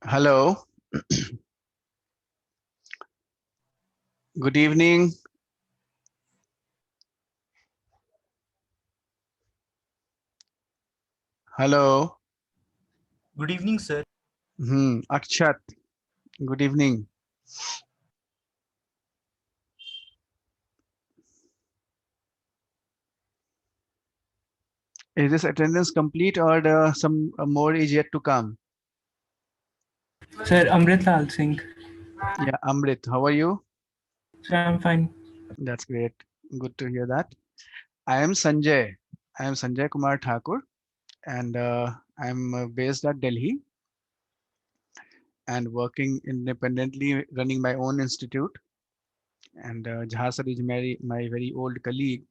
Hello. Good evening. Hello. Good evening, sir. Akshat. Good evening. Is this attendance complete or some more is yet to come? Sir, Amrit Lal Singh. Yeah, Amrit, how are you? Sir, I'm fine. That's great. Good to hear that. I am Sanjay. I am Sanjay Kumar Thakur, and I'm based at Delhi and working independently, running my own institute. And Jahasar is my very old colleague,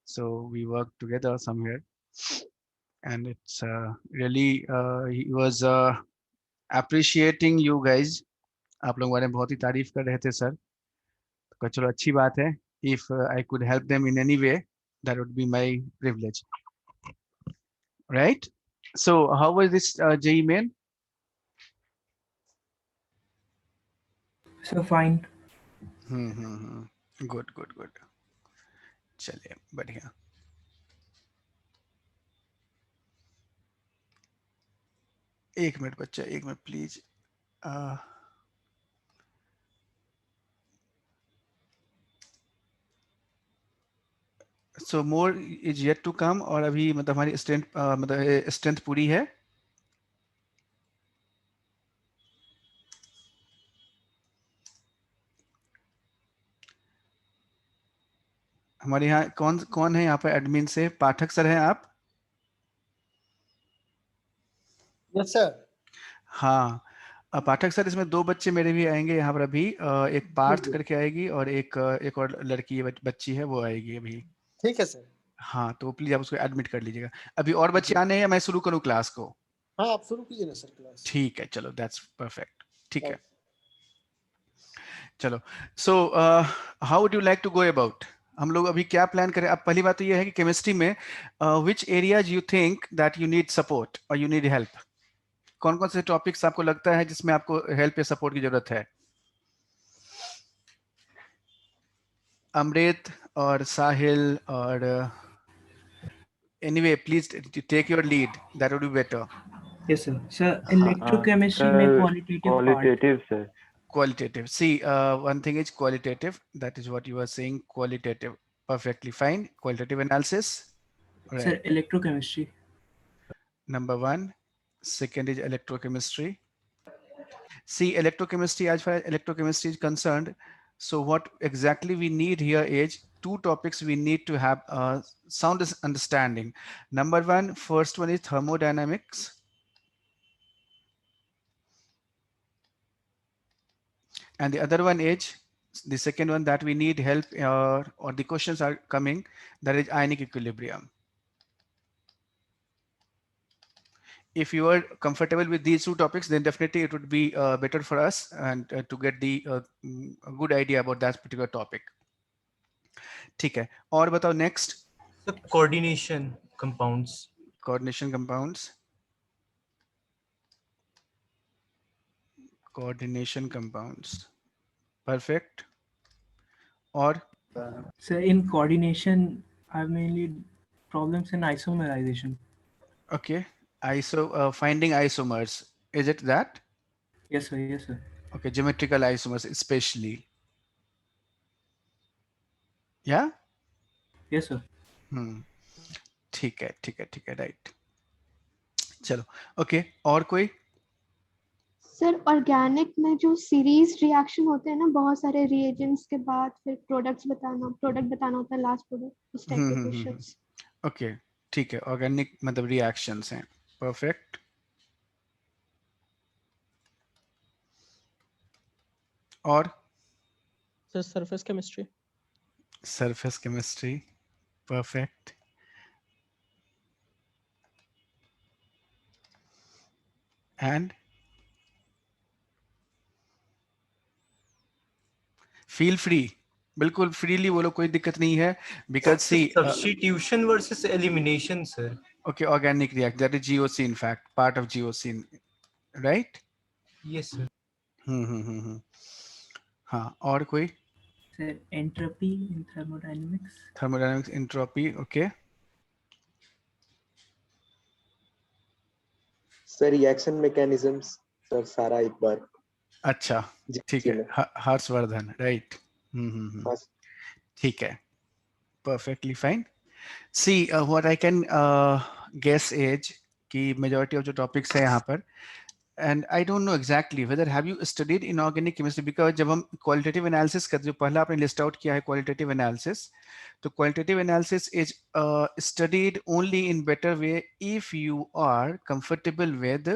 so we work together somewhere. And it's really he was appreciating you guys. आप लोग हमारे बहुत ही तारीफ कर रहे थे sir, तो चलो अच्छी बात है. If I could help them in any way, that would be my privilege, right? So how was this JEE main? Sir, fine. Good, good, good. चलिए बढ़िया. एक मिनट बच्चा, एक minute please. So more is yet to come, और अभी मतलब हमारी strength मतलब स्ट्रेंथ पूरी है. हमारे यहाँ कौन कौन है यहाँ पर एडमिन से? पाठक सर हैं आप? Yes sir. हाँ. पाठक सर, इसमें दो बच्चे मेरे भी आएंगे यहाँ पर अभी. एक पार्थ करके आएगी और एक और लड़की बच्ची है, वो आएगी अभी. ठीक है सर. हाँ, तो प्लीज आप उसको एडमिट कर लीजिएगा. अभी और बच्चे आने हैं या मैं शुरू करूँ क्लास को? हाँ, आप शुरू कीजिए ना सर क्लास. ठीक है, चलो, दैट्स परफेक्ट. ठीक है, चलो. So how would you like to go about? हम लोग अभी क्या प्लान करें? अब पहली बात तो ये है कि केमिस्ट्री में विच areas you think that you need support और यू नीड हेल्प? कौन कौन से टॉपिक्स आपको लगता है जिसमें आपको हेल्प या सपोर्ट की जरूरत है? अमृत और साहिल और anyway, please take your lead. That would be better. Yes, sir. Sir, electrochemistry में qualitative part. qualitative sir. Qualitative. See, one thing is qualitative. That is what you are saying. Qualitative. Perfectly fine. Qualitative analysis. Sir, Right. electrochemistry. Number one. Second is electrochemistry. See, electrochemistry, as far as electrochemistry is concerned, so what exactly we need here is two topics we need to have sound understanding. Number one, first one is thermodynamics. And the other one is the second one that we need help or the questions are coming, that is ionic equilibrium. If you are comfortable with these two topics, then definitely it would be better for us and to get the a good idea about that particular topic. ठीक है, और बताओ next. The coordination compounds. Coordination compounds. Coordination compounds. Perfect. Or Sir, in coordination, I have mainly problems in isomerization. okay, finding isomers. Is it that? Yes, sir. Yes, sir. Okay, geometrical isomers especially. Yeah. Yes, sir. ठीक है, ठीक है, ठीक है, right. चलो, okay. और कोई? Sir, organic में जो सीरीज रिएक्शन होते हैं ना, बहुत सारे रिएजेंट्स के बाद फिर प्रोडक्ट बताना होता है, लास्ट प्रोडक्ट, उस टाइप के क्वेश्चंस. ओके, ठीक है. ऑर्गेनिक मतलब रिएक्शंस हैं. परफेक्ट. और sir surface chemistry. Surface chemistry. Perfect. And feel free, बिल्कुल फ्रीली बोलो, कोई दिक्कत नहीं है. Because see Substitution versus elimination, sir. okay, organic react, that is GOC, in fact part of GOC, right? Yes, sir. हाँ, और कोई? Sir, entropy in thermodynamics. Thermodynamics, entropy, okay. Sir reaction mechanisms sir सारा एक बार अच्छा, ठीक जी है, में। Harshvardhan, right. हाँ ठीक है, perfectly fine. See, what I can guess is कि majority of the topics है यहाँ पर, and I don't know exactly whether have you studied inorganic chemistry, because जब हम qualitative analysis करते हैं, जो पहला आपने list out किया है qualitative analysis, तो qualitative analysis is studied only in better way if you are comfortable with,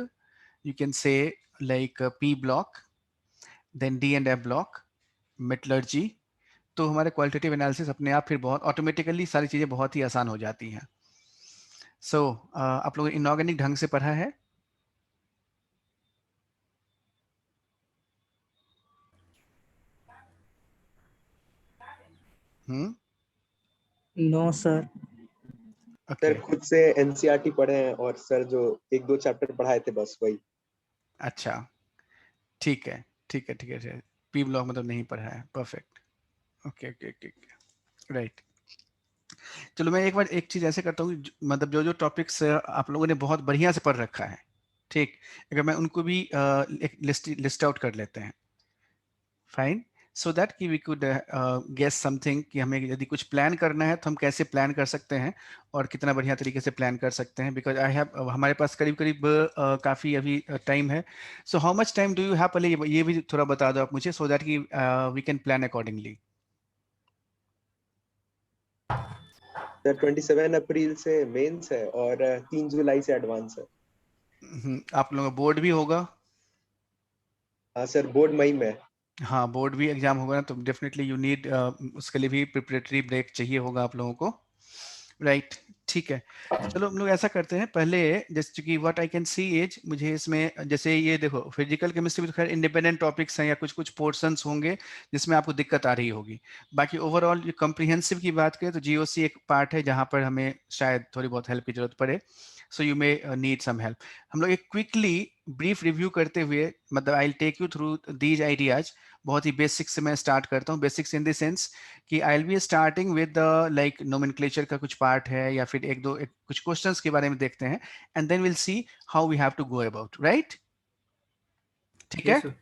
you can say, like P block, then D and F block, metallurgy, तो हमारे क्वालिटेटिव एनालिसिस अपने आप फिर बहुत automatically सारी चीजें बहुत ही आसान हो जाती हैं। सो आप लोगों ने इनऑर्गेनिक ढंग से पढ़ा है? No, sir. ओके, सर खुद से एनसीईआरटी पढ़े हैं और सर जो एक दो चैप्टर पढ़ाए थे बस वही। अच्छा, ठीक है, ठीक है, ठीक है, पी ब्लॉक मतलब नहीं पढ़ा है, perfect, okay okay okay, right. चलो मैं एक बार एक चीज ऐसे करता हूँ, मतलब जो जो टॉपिक्स आप लोगों ने बहुत बढ़िया से पढ़ रखा है, ठीक, अगर मैं उनको भी एक लिस्ट आउट कर लेते हैं, फाइन, सो दैट कि वी कुड गेस समथिंग, कि हमें यदि कुछ प्लान करना है तो हम कैसे प्लान कर सकते हैं और कितना बढ़िया तरीके से प्लान कर सकते हैं, बिकॉज आई हैव, हमारे पास करीब करीब काफ़ी अभी टाइम है। So how much time do you have, पहले ये भी थोड़ा बता दो आप मुझे, सो दैट कि we can plan accordingly. Sir 27 अप्रैल से मेंस है और 3 जुलाई से एडवांस है। आप लोगों का बोर्ड भी होगा? हाँ सर बोर्ड मई में है। हाँ, बोर्ड भी एग्जाम होगा ना, तो डेफिनेटली यू नीड, उसके लिए भी प्रिपरेटरी ब्रेक चाहिए होगा आप लोगों को, राइट, ठीक है। चलो हम लोग ऐसा करते हैं, पहले जैसे कि what I can see is, मुझे इसमें जैसे ये देखो, फिजिकल केमिस्ट्री में तो खैर इंडिपेंडेंट टॉपिक्स हैं या कुछ कुछ पोर्शंस होंगे जिसमें आपको दिक्कत आ रही होगी, बाकी ओवरऑल ये कॉम्प्रिहेंसिव की बात करें तो जीओसी एक पार्ट है जहां पर हमें शायद थोड़ी बहुत हेल्प की जरूरत पड़े, so you may need some help. हम लोग एक क्विकली ब्रीफ रिव्यू करते हुए, मतलब I will take you through these ideas, बहुत ही बेसिक से मैं स्टार्ट करता हूँ, बेसिक्स इन द सेंस कि I will be starting with like nomenclature का कुछ पार्ट है या फिर कुछ क्वेश्चंस के बारे में देखते हैं, and then will see how we have to go about, right, ठीक है। Yes, sir.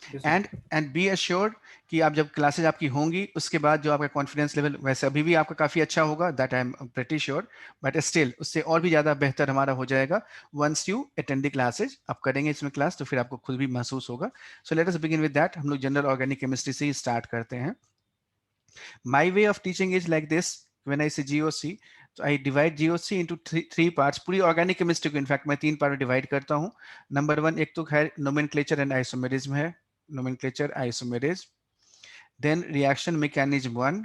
Yes, sir. And be assured कि आप जब क्लासेज आपकी होंगी उसके बाद जो आपका कॉन्फिडेंस लेवल वैसे अभी भी आपका काफी अच्छा होगा, that I am pretty sure, but still उससे और भी ज्यादा बेहतर हमारा हो जाएगा once you attend the classes. आप करेंगे इसमें क्लास तो फिर आपको खुद भी महसूस होगा। So let us begin with that. हम लोग जनरल ऑर्गेनिक केमिस्ट्री से ही स्टार्ट करते हैं। My way of teaching is like this. When I say GOC, so I divide GOC into three parts. पूरी ऑर्गेनिक केमिस्ट्री को इनफैक्ट मैं 3 part में divide करता हूँ। नंबर 1 एक तो है नोमेनक्लेचर एंड आइसोमेरिज्म है, nomenclature isomerism, then reaction mechanism 1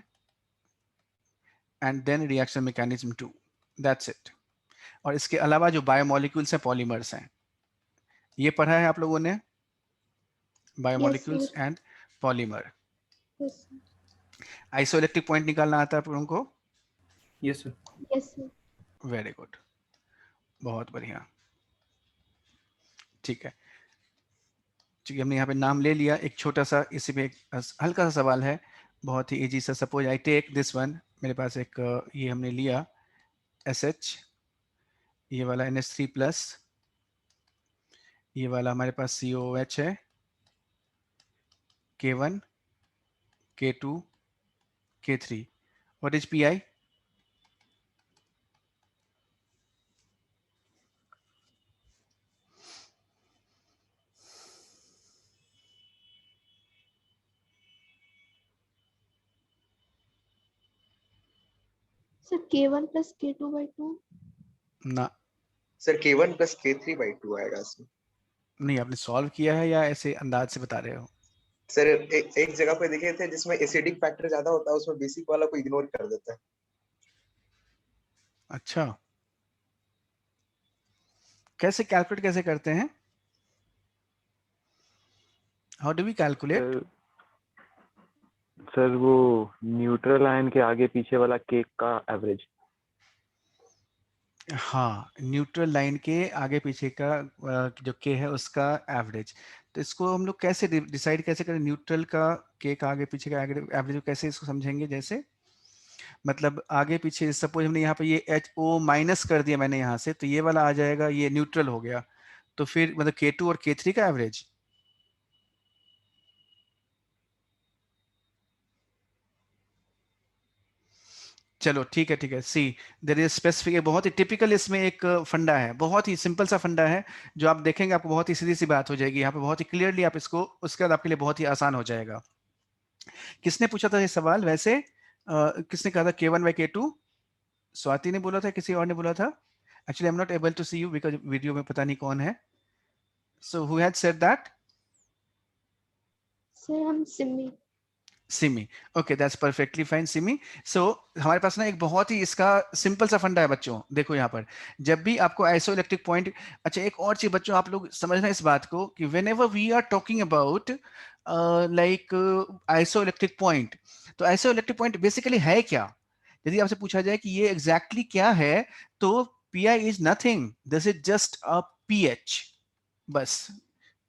and then reaction mechanism 2, that's it. और इसके अलावा जो बायोमोलिक्यूल्स हैं, पॉलीमर्स हैं, ये पढ़ा है आप लोगों ने, biomolecules and polymer. Yes, sir. Isoelectric point निकालना आता है आप लोगों को? Yes, sir. Yes, sir. Very good, बहुत बढ़िया, ठीक है। चूंकि हमने यहाँ पे नाम ले लिया, एक छोटा सा इसी में एक हल्का सा सवाल है, बहुत ही इजी सा। Suppose I take this one, मेरे पास एक ये हमने लिया SH, ये वाला NH3 प्लस, ये वाला हमारे पास COOH है, K1 K2 K3, what is PI? Sir, K1 plus K2 by 2. ना, सर K1 + K3/2 आएगा इसमें। नहीं, आपने सॉल्व किया है या ऐसे अंदाज से बता रहे हो? सर एक जगह पे देखे थे जिसमें एसिडिक फैक्टर ज्यादा होता है, उसमें बेसिक वाला को इग्नोर कर देता है। अच्छा, कैसे कैलकुलेट कैसे करते हैं? How do we calculate? Sir वो न्यूट्रल आयन के आगे पीछे वाला केक का एवरेज। हाँ, न्यूट्रल लाइन के आगे पीछे का जो के है उसका एवरेज। तो इसको हम लोग कैसे डिसाइड कैसे करें, न्यूट्रल का के का आगे पीछे का एवरेज कैसे इसको समझेंगे? जैसे मतलब आगे पीछे सपोज हमने यहाँ पे ये एच ओ माइनस कर दिया मैंने यहाँ से, तो ये वाला आ जाएगा, ये न्यूट्रल हो गया। तो फिर मतलब K2 और K3 का एवरेज। चलो ठीक है ठीक है। सी देयर इज स्पेसिफिक, बहुत ही टिपिकल इसमें एक फंडा है, बहुत ही सिंपल सा फंडा है जो आप देखेंगे आपको बहुत ही सीधी सी बात हो जाएगी यहाँ पे, बहुत ही क्लियरली आप इसको, उसके बाद आपके लिए बहुत ही आसान हो जाएगा। किसने पूछा था ये सवाल वैसे? किसने कहा था K1/K2? स्वाति ने बोला था, किसी और ने बोला था? Actually I am not able to see you because video में पता नहीं कौन है। So who had said that? Sir हम Simi. Simi, okay that's perfectly fine Simi. So हमारे पास ना एक बहुत ही इसका सिंपल सा फंडा है बच्चों, देखो यहाँ पर जब भी आपको आइसोइलेक्ट्रिक पॉइंट, अच्छा एक और चीज बच्चों आप लोग समझना इस बात को कि whenever we are talking about like isoelectric point, तो आइसोइलेक्ट्रिक पॉइंट बेसिकली है क्या? यदि आपसे पूछा जाए कि ये एग्जैक्टली क्या है, तो P I is nothing, this is just a P H, बस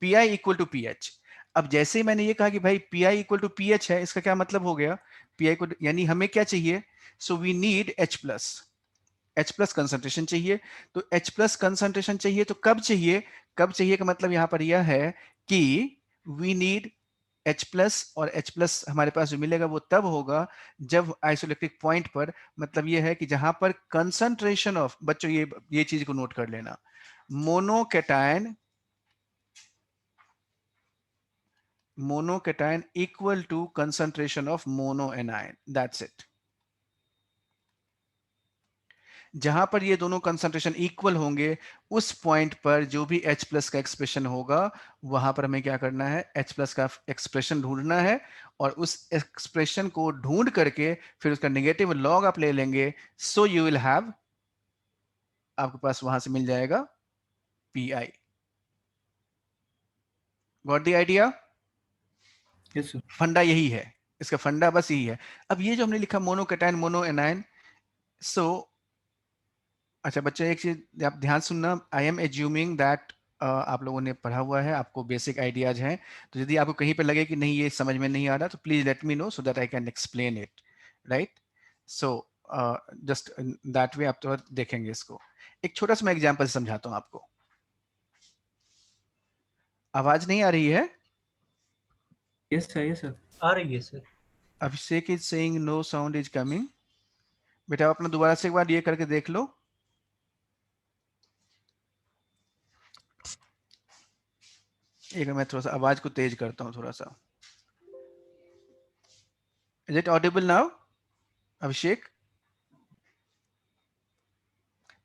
P I equal to P H. अब जैसे ही मैंने ये कहा कि भाई P I equal to P H है, इसका क्या मतलब हो गया? पी आई को यानी हमें क्या चाहिए? So we need H plus concentration चाहिए। तो एच प्लस कंसंट्रेशन चाहिए तो कब चाहिए? कब चाहिए का मतलब यहां पर यह है कि वी नीड H प्लस, और H प्लस हमारे पास जो मिलेगा वो तब होगा जब आइसोइलेक्ट्रिक पॉइंट पर, मतलब ये है कि जहां पर कंसंट्रेशन ऑफ, बच्चों ये चीज को नोट कर लेना, monocation equal to concentration of monoanion, that's it। जहां पर ये दोनों कंसंट्रेशन इक्वल होंगे, उस पॉइंट पर जो भी H प्लस का एक्सप्रेशन होगा, वहां पर हमें क्या करना है? H प्लस का एक्सप्रेशन ढूंढना है, और उस एक्सप्रेशन को ढूंढ करके फिर उसका नेगेटिव लॉग आप ले लेंगे। सो यू विल हैव, आपके पास वहां से मिल जाएगा P I. Got the idea? Yes, sir. फंडा यही है, इसका फंडा बस यही है। अब ये जो हमने लिखा मोनोकैटायन मोनो एनायन, सो अच्छा बच्चे एक चीज आप ध्यान सुनना, आई एम एज्यूमिंग दैट आप लोगों ने पढ़ा हुआ है, आपको बेसिक आइडियाज हैं। तो यदि आपको कहीं पे लगे कि नहीं ये समझ में नहीं आ रहा, तो please let me know so that I can explain it, right? So just that way आप तो देखेंगे इसको। एक छोटा सा मैं एग्जाम्पल समझाता हूँ आपको। आवाज नहीं आ रही है? Yes, sir. Yes, sir. आ रही है sir. Abhishek is saying no sound is coming. बेटा अपना दोबारा से एक बार ये करके देख लो। एक मैं थोड़ा सा आवाज को तेज करता हूँ थोड़ा सा। Is it Audible now Abhishek?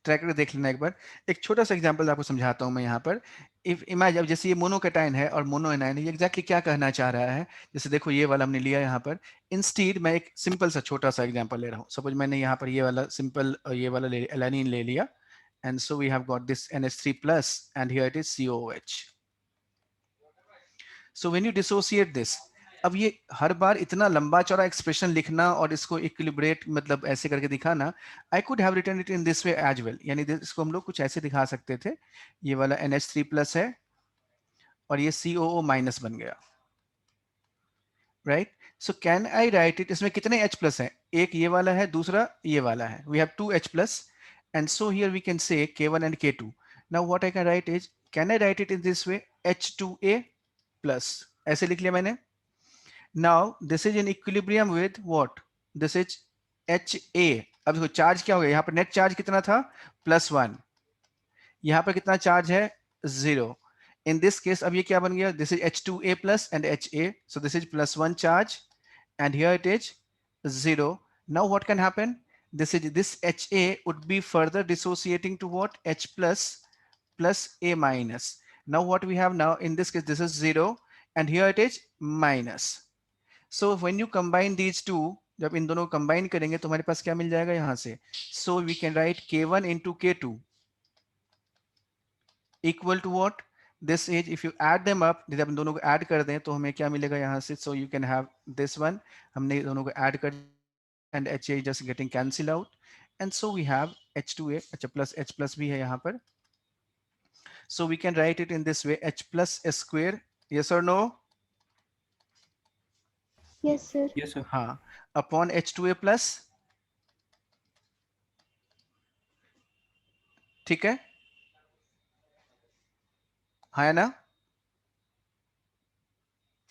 Try करके देख लेना एक बार। एक छोटा सा एग्जांपल आपको समझाता हूँ मैं यहाँ पर। इफ इमेजिन, जैसे ये मोनोकैटायन है और मोनोएनायन है, ये एग्जैक्टली क्या कहना चाह रहा है? जैसे देखो ये वाला हमने लिया यहाँ पर, इंस्टीड मैं एक सिंपल सा छोटा सा एग्जांपल ले रहा हूँ। सपोज मैंने यहाँ पर ये वाला सिंपल ये वाला एलानिन ले लिया, and so we have got this NH3+ and here it is COOH। So when you dissociate this, अब ये हर बार इतना लंबा चौड़ा एक्सप्रेशन लिखना और इसको इक्विलिब्रेट मतलब ऐसे करके दिखाना, I could have written it in this way as well, यानी इसको हम लोग कुछ ऐसे दिखा सकते थे। ये वाला NH3+ है और ये COO- बन गया, right? So can I write it, इसमें कितने H+ हैं? एक ये वाला है, दूसरा ये वाला है, we have 2 H+, and so here we can say K1 and K2। Now what I can write is, can I write it in this way H2A+, ऐसे लिख लिया मैंने। Now this is in equilibrium with what? This is HA। अब देखो charge क्या हो गया, यहाँ पर नेट चार्ज कितना था? +1। यहाँ पर कितना चार्ज है? 0। In this case अब ये क्या बन गया? This is H2A+ and HA, so this is +1 charge, and here it is 0। Now what can happen? This HA would be further dissociating to what? H+ plus A-। Now what we have now in this case, this is 0 and here it is minus। So when you combine these two, जब इन दोनों को combine करेंगे तो हमारे पास क्या मिल जाएगा यहाँ से? So we can write K1 into K2 equal to what? This is, if you add them up, जब इन दोनों को add कर दें तो हमें क्या मिलेगा यहाँ से? So you can have this one, हमने दोनों को add कर and HA just getting cancel out, and so we have H2A, अच्छा plus H plus भी है यहाँ पर. So we can write it in this way, H plus S square, yes or no? Yes, sir. Yes, sir. हाँ, upon H2A plus, ठीक है? हाँ है ना?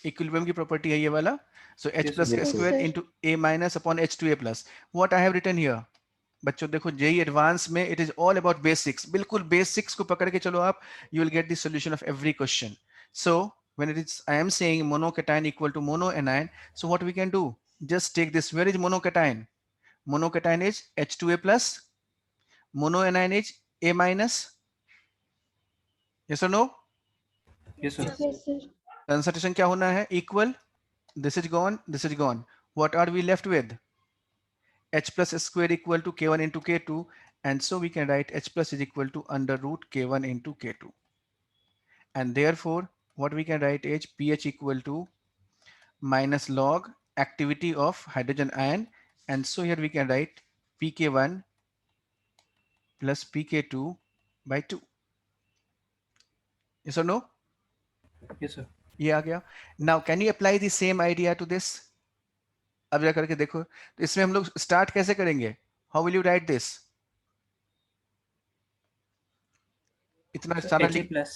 Equilibrium की property है ये वाला. So H Yes, plus sir. S Yes, square sir. into A minus upon H2A plus. What I have written here? बच्चों देखो जेई एडवांस में it is all about basics, बिल्कुल बेसिक्स को पकड़ के चलो आप, you will get the solution of every question. So when it is I am saying monocation equal to monoanion, so what we can do, just take this, where is monocation? Monocation is H2A plus, monoanion is A minus. Yes or no? Yes, sir. Yes, sir. Concentration क्या होना है? Equal. This is gone. This is gone. What are we left with? H plus S square equal to K1 into K2, and so we can write H plus is equal to under root K1 into K2, and therefore what we can write is pH equal to minus log activity of hydrogen ion, and so here we can write pK1 plus pK2 by 2. Yes or no? Yes, sir. ये आ गया. Now can you apply the same idea to this? अब जा करके देखो, तो इसमें हम लोग स्टार्ट कैसे करेंगे? How will you write this? इतना सारा HA plus.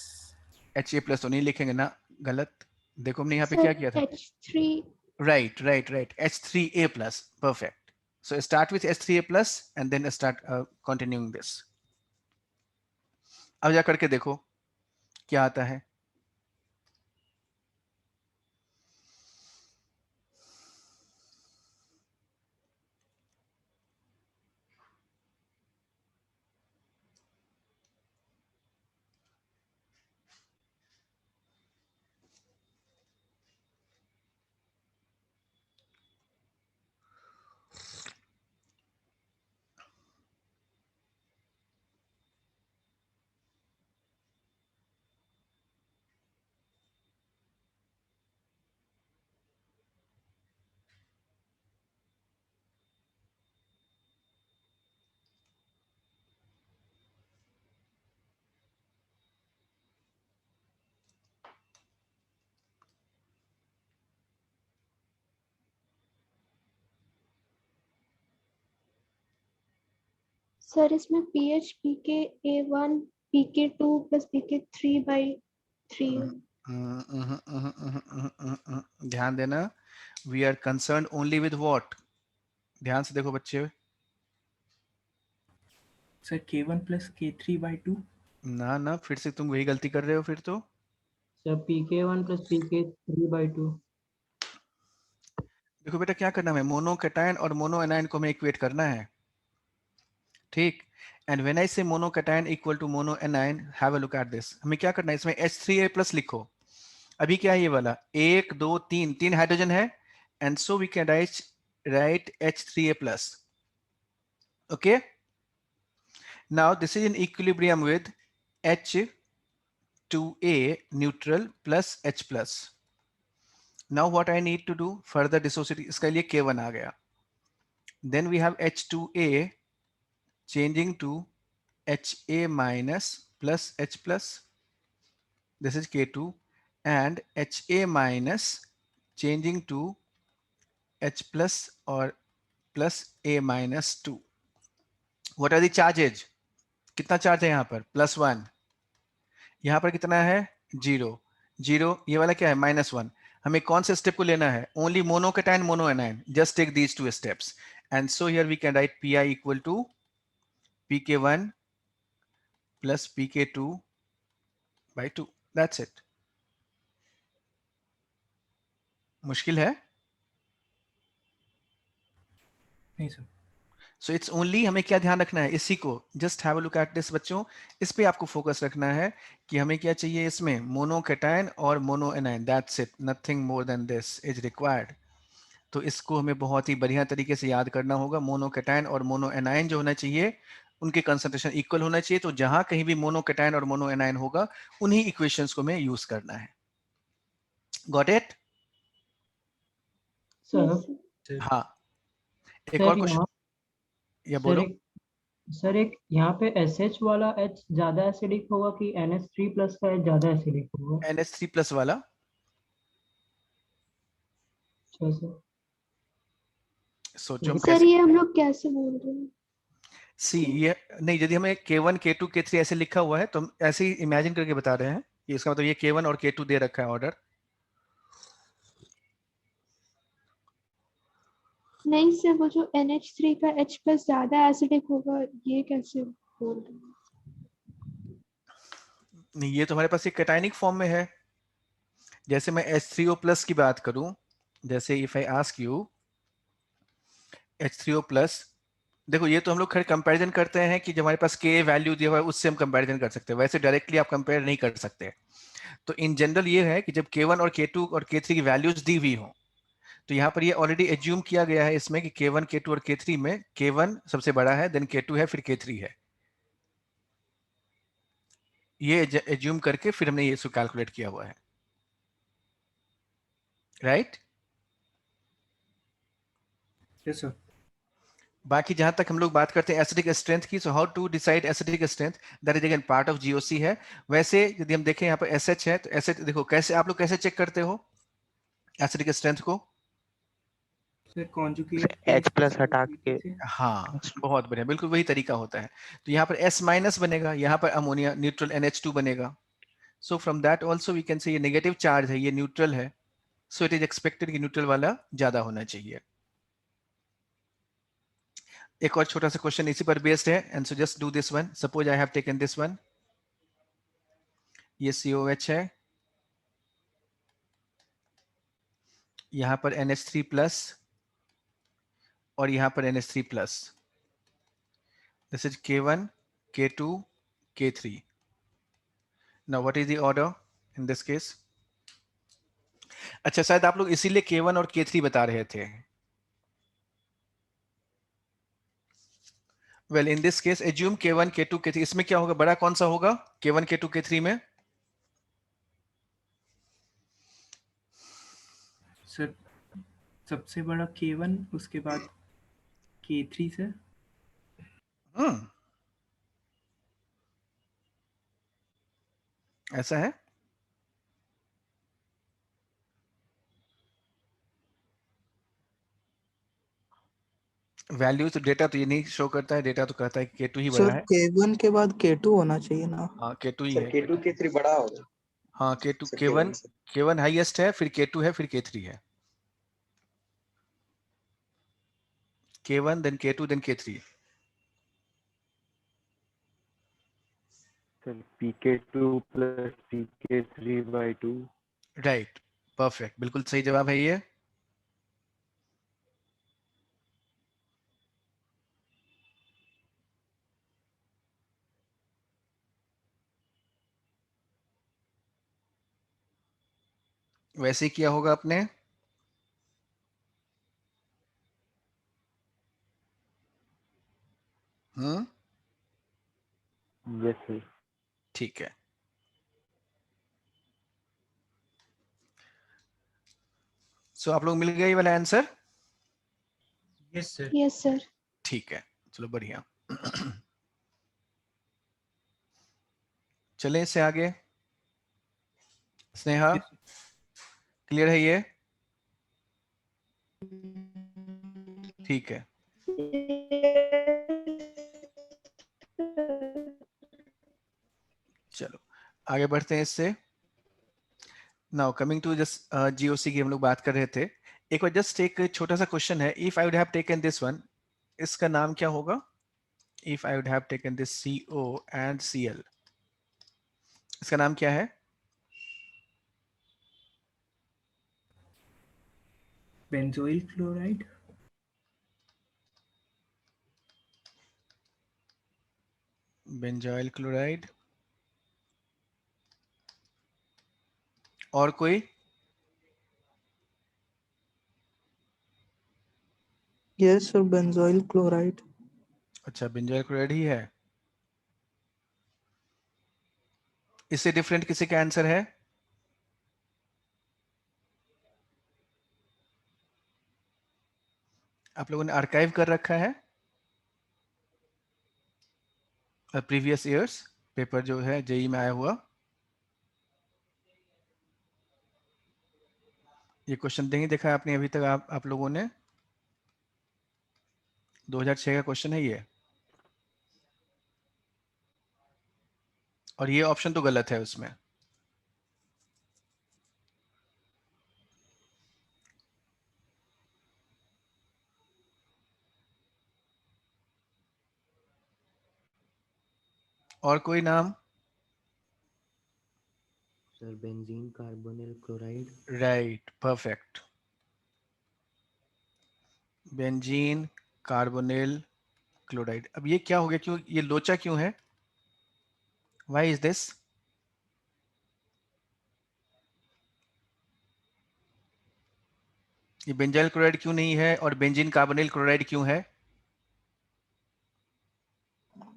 HA प्लस तो नहीं लिखेंगे ना, गलत. देखो हमने यहाँ पे Sir, क्या किया था? H3. Right. H3A plus. Perfect. So start with H3A plus and then start continuing this. अब जा करके देखो क्या आता है. Sir, इसमें pH pKa1 pK2 plus pK3 by 3. ध्यान देना, we are concerned only with what? ध्यान से देखो बच्चे. Sir, K1 plus K3 by 2. ना फिर से तुम वही गलती कर रहे हो फिर तो. Sir, pK1 plus pK3 by 2. देखो बेटा क्या करना है, मोनोकेटाइन और मोनोएनाइन को हमें इक्वेट करना है, ठीक. And when I say monocation equal to monoanion, have a look at this. हमें क्या करना है, इसमें H3A प्लस लिखो. अभी क्या है ये वाला, 1 2 3 तीन हाइड्रोजन है, and so we can write H3A plus. Okay, now this is in equilibrium with H2A neutral plus H plus. Now what I need to do, further dissociate, इसके लिए K1 आ गया. Then we have H2A changing to HA minus plus H plus. This is K2, and HA minus changing to H plus or plus A minus 2. What are the charges? कितना charge है यहाँ पर? +1. यहाँ पर कितना है? 0. ये वाला क्या है? -1. हमें कौन से स्टेप को लेना है? Only monocation monoanion. Just take these 2 steps, and so here we can write Pi equal to pK1 plus pK2 by 2. That's it. मुश्किल है? नहीं सर. सो इट्स ओनली, हमें क्या ध्यान रखना है, इसी को just have a look at this बच्चों. इस पे आपको फोकस रखना है कि हमें क्या चाहिए इसमें, मोनोकेटाइन और monoanion. That's it, nothing more than this is required. तो इसको हमें बहुत ही बढ़िया तरीके से याद करना होगा. मोनोकेटाइन और मोनोएनाइन जो होना चाहिए, उनके कंसंट्रेशन इक्वल होना चाहिए. तो जहां कहीं भी मोनोकेटाइन और मोनोएनाइन होगा, उन्हीं इक्वेशंस को हमें यूज करना है. Got it? Sir, Yes, sir. हाँ, एक sir, और क्वेश्चन. या बोलो. sir, सर एक यहाँ पे SH वाला H ज्यादा एसिडिक होगा कि NH3 प्लस का H ज्यादा एसिडिक होगा? NH3+ वाला अच्छा सर। सोचो हम सर कैसे ये हम लोग कैसे बोल रहे हैं? सी ये नहीं, यदि हमें K1 K2 K3 ऐसे लिखा हुआ है तो हम ऐसे ही इमेजिन करके बता रहे हैं कि इसका मतलब ये K1 और K2 दे रखा है ऑर्डर। नहीं सर, वो जो NH3 का H+ ज्यादा एसिडिक होगा, ये कैसे बोल रहे हैं? नहीं, ये तो हमारे पास एक कैटायनिक फॉर्म में है। जैसे मैं H3O+ की बात करूं, जैसे if I ask you H3O+, देखो ये तो हम लोग खैर कंपैरिजन करते हैं कि जो हमारे पास K वैल्यू दिया हुआ है उससे हम कंपैरिजन कर सकते हैं, वैसे डायरेक्टली आप कंपेयर नहीं कर सकते। तो इन जनरल ये है कि जब K1 और K2 और K3 की वैल्यूज दी हुई हो तो यहाँ पर ये ऑलरेडी एज्यूम किया गया है इसमें कि K1 K2 और K3 में K1 सबसे बड़ा है, देन K2 है, फिर K3 है। ये एज्यूम करके फिर हमने ये इसको कैलकुलेट किया हुआ है, राइट? Yes sir. बाकी जहां तक हम लोग बात करते हैं एसिडिक स्ट्रेंथ की, so how to decide acidic strength, that is again part of GOC है। वैसे यदि हम देखें यहाँ पर एसएच है तो एसएच देखो कैसे आप लोग कैसे चेक करते हो एसिडिक स्ट्रेंथ को? सर कॉन्जुगेट H+ हटा के से। हाँ, बहुत बढ़िया, बिल्कुल वही तरीका होता है। तो यहाँ पर S- बनेगा, यहाँ पर अमोनिया न्यूट्रल NH2 बनेगा। So from that also we can say ये नेगेटिव चार्ज है, ये न्यूट्रल है, सो इट इज एक्सपेक्टेड कि न्यूट्रल वाला ज्यादा होना चाहिए। एक और छोटा सा क्वेश्चन इसी पर बेस्ड है, and so just do this one. Suppose I have taken this one, ये COH है, यहाँ पर NH3+ और यहाँ पर NH3+। This is K1 K2 K3। Now what is the order in this case? अच्छा, शायद आप लोग इसीलिए K1 और K3 बता रहे थे। Well in this case assume K1 K2 K3, इसमें क्या होगा, बड़ा कौन सा होगा K1 K2 K3 में? सर सबसे बड़ा K1, उसके बाद K3 सर। ऐसा है? वैल्यू तो डेटा तो ये नहीं शो करता है, डेटा तो कहता है कि K2 ही बड़ा सर है। K1 के बाद K2 होना चाहिए ना? हाँ, K2 ही सर है, K2 K3 बड़ा होगा। हाँ K2 सर K1 K1 से। K1 हाईएस्ट है, फिर K2 है, फिर K3 है। K1 then K2 then K3। Sir PK2 plus PK3/2। Right, perfect, बिल्कुल सही जवाब है ये। वैसे ही किया होगा आपने। Yes sir. ठीक है, सो आप लोग मिल गए ये वाला answer? Yes sir. Yes sir. ठीक है, चलो बढ़िया। चलें इससे आगे। स्नेहा, क्लियर है ये? ठीक है, चलो आगे बढ़ते हैं इससे। Now coming to just GOC की हम लोग बात कर रहे थे। एक बार जस्ट एक छोटा सा क्वेश्चन है, if I would have taken this one, इसका नाम क्या होगा? If I would have taken this CO and Cl, इसका नाम क्या है? Benzoyl chloride. Benzoyl chloride. और कोई? Yes sir, benzoyl chloride. अच्छा, बेंजोइल क्लोराइड ही है। इससे डिफरेंट किसी का आंसर है? आप लोगों ने आर्काइव कर रखा है? प्रीवियस ईयर्स पेपर जो है जेई में आया हुआ? ये क्वेश्चन नहीं देखा है आपने अभी तक? आप लोगों ने 2006 का क्वेश्चन है ये, और ये ऑप्शन तो गलत है उसमें। और कोई नाम? Sir benzene carbonyl chloride. Right, perfect. Benzene carbonyl chloride. अब ये क्या हो गया, क्यों ये लोचा क्यों है? Why is this? ये बेंजाइल क्लोराइड क्यों नहीं है और बेंजीन कार्बोनिल क्लोराइड क्यों है?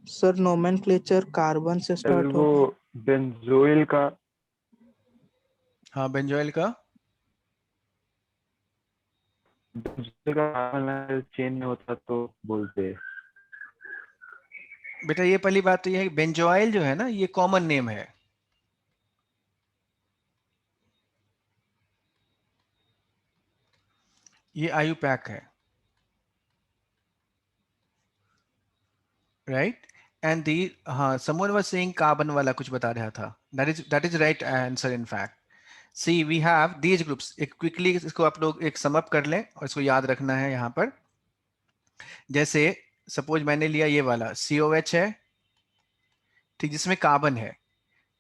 सर नोमेनक्लेचर कार्बन से सर स्टार्ट वो होगा। बेंजोइल का, हाँ, बेंजोइल का चेन में होता तो बोलते। बेटा ये पहली बात तो ये है कि बेंजोइल जो है ना, ये कॉमन नेम है। ये आयुपैक है, राइट? एंड दी, हाँ, समवन वाज सेइंग कार्बन वाला कुछ बता रहा था। That is right answer in fact. See we have these groups. एक क्विकली इसको आप लोग एक सम अप कर लें और इसको याद रखना है यहाँ पर। जैसे सपोज मैंने लिया ये वाला COH है, ठीक, जिसमें कार्बन है।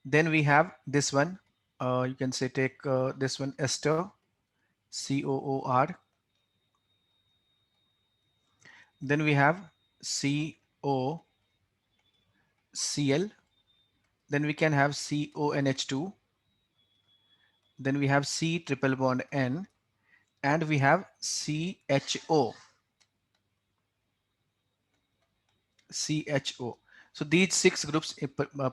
Then we have this one, you can say take this one ester, COOR. Then we have COCl. Then we can have CONH2. Then we have C triple bond N, and we have CHO. So these 6 groups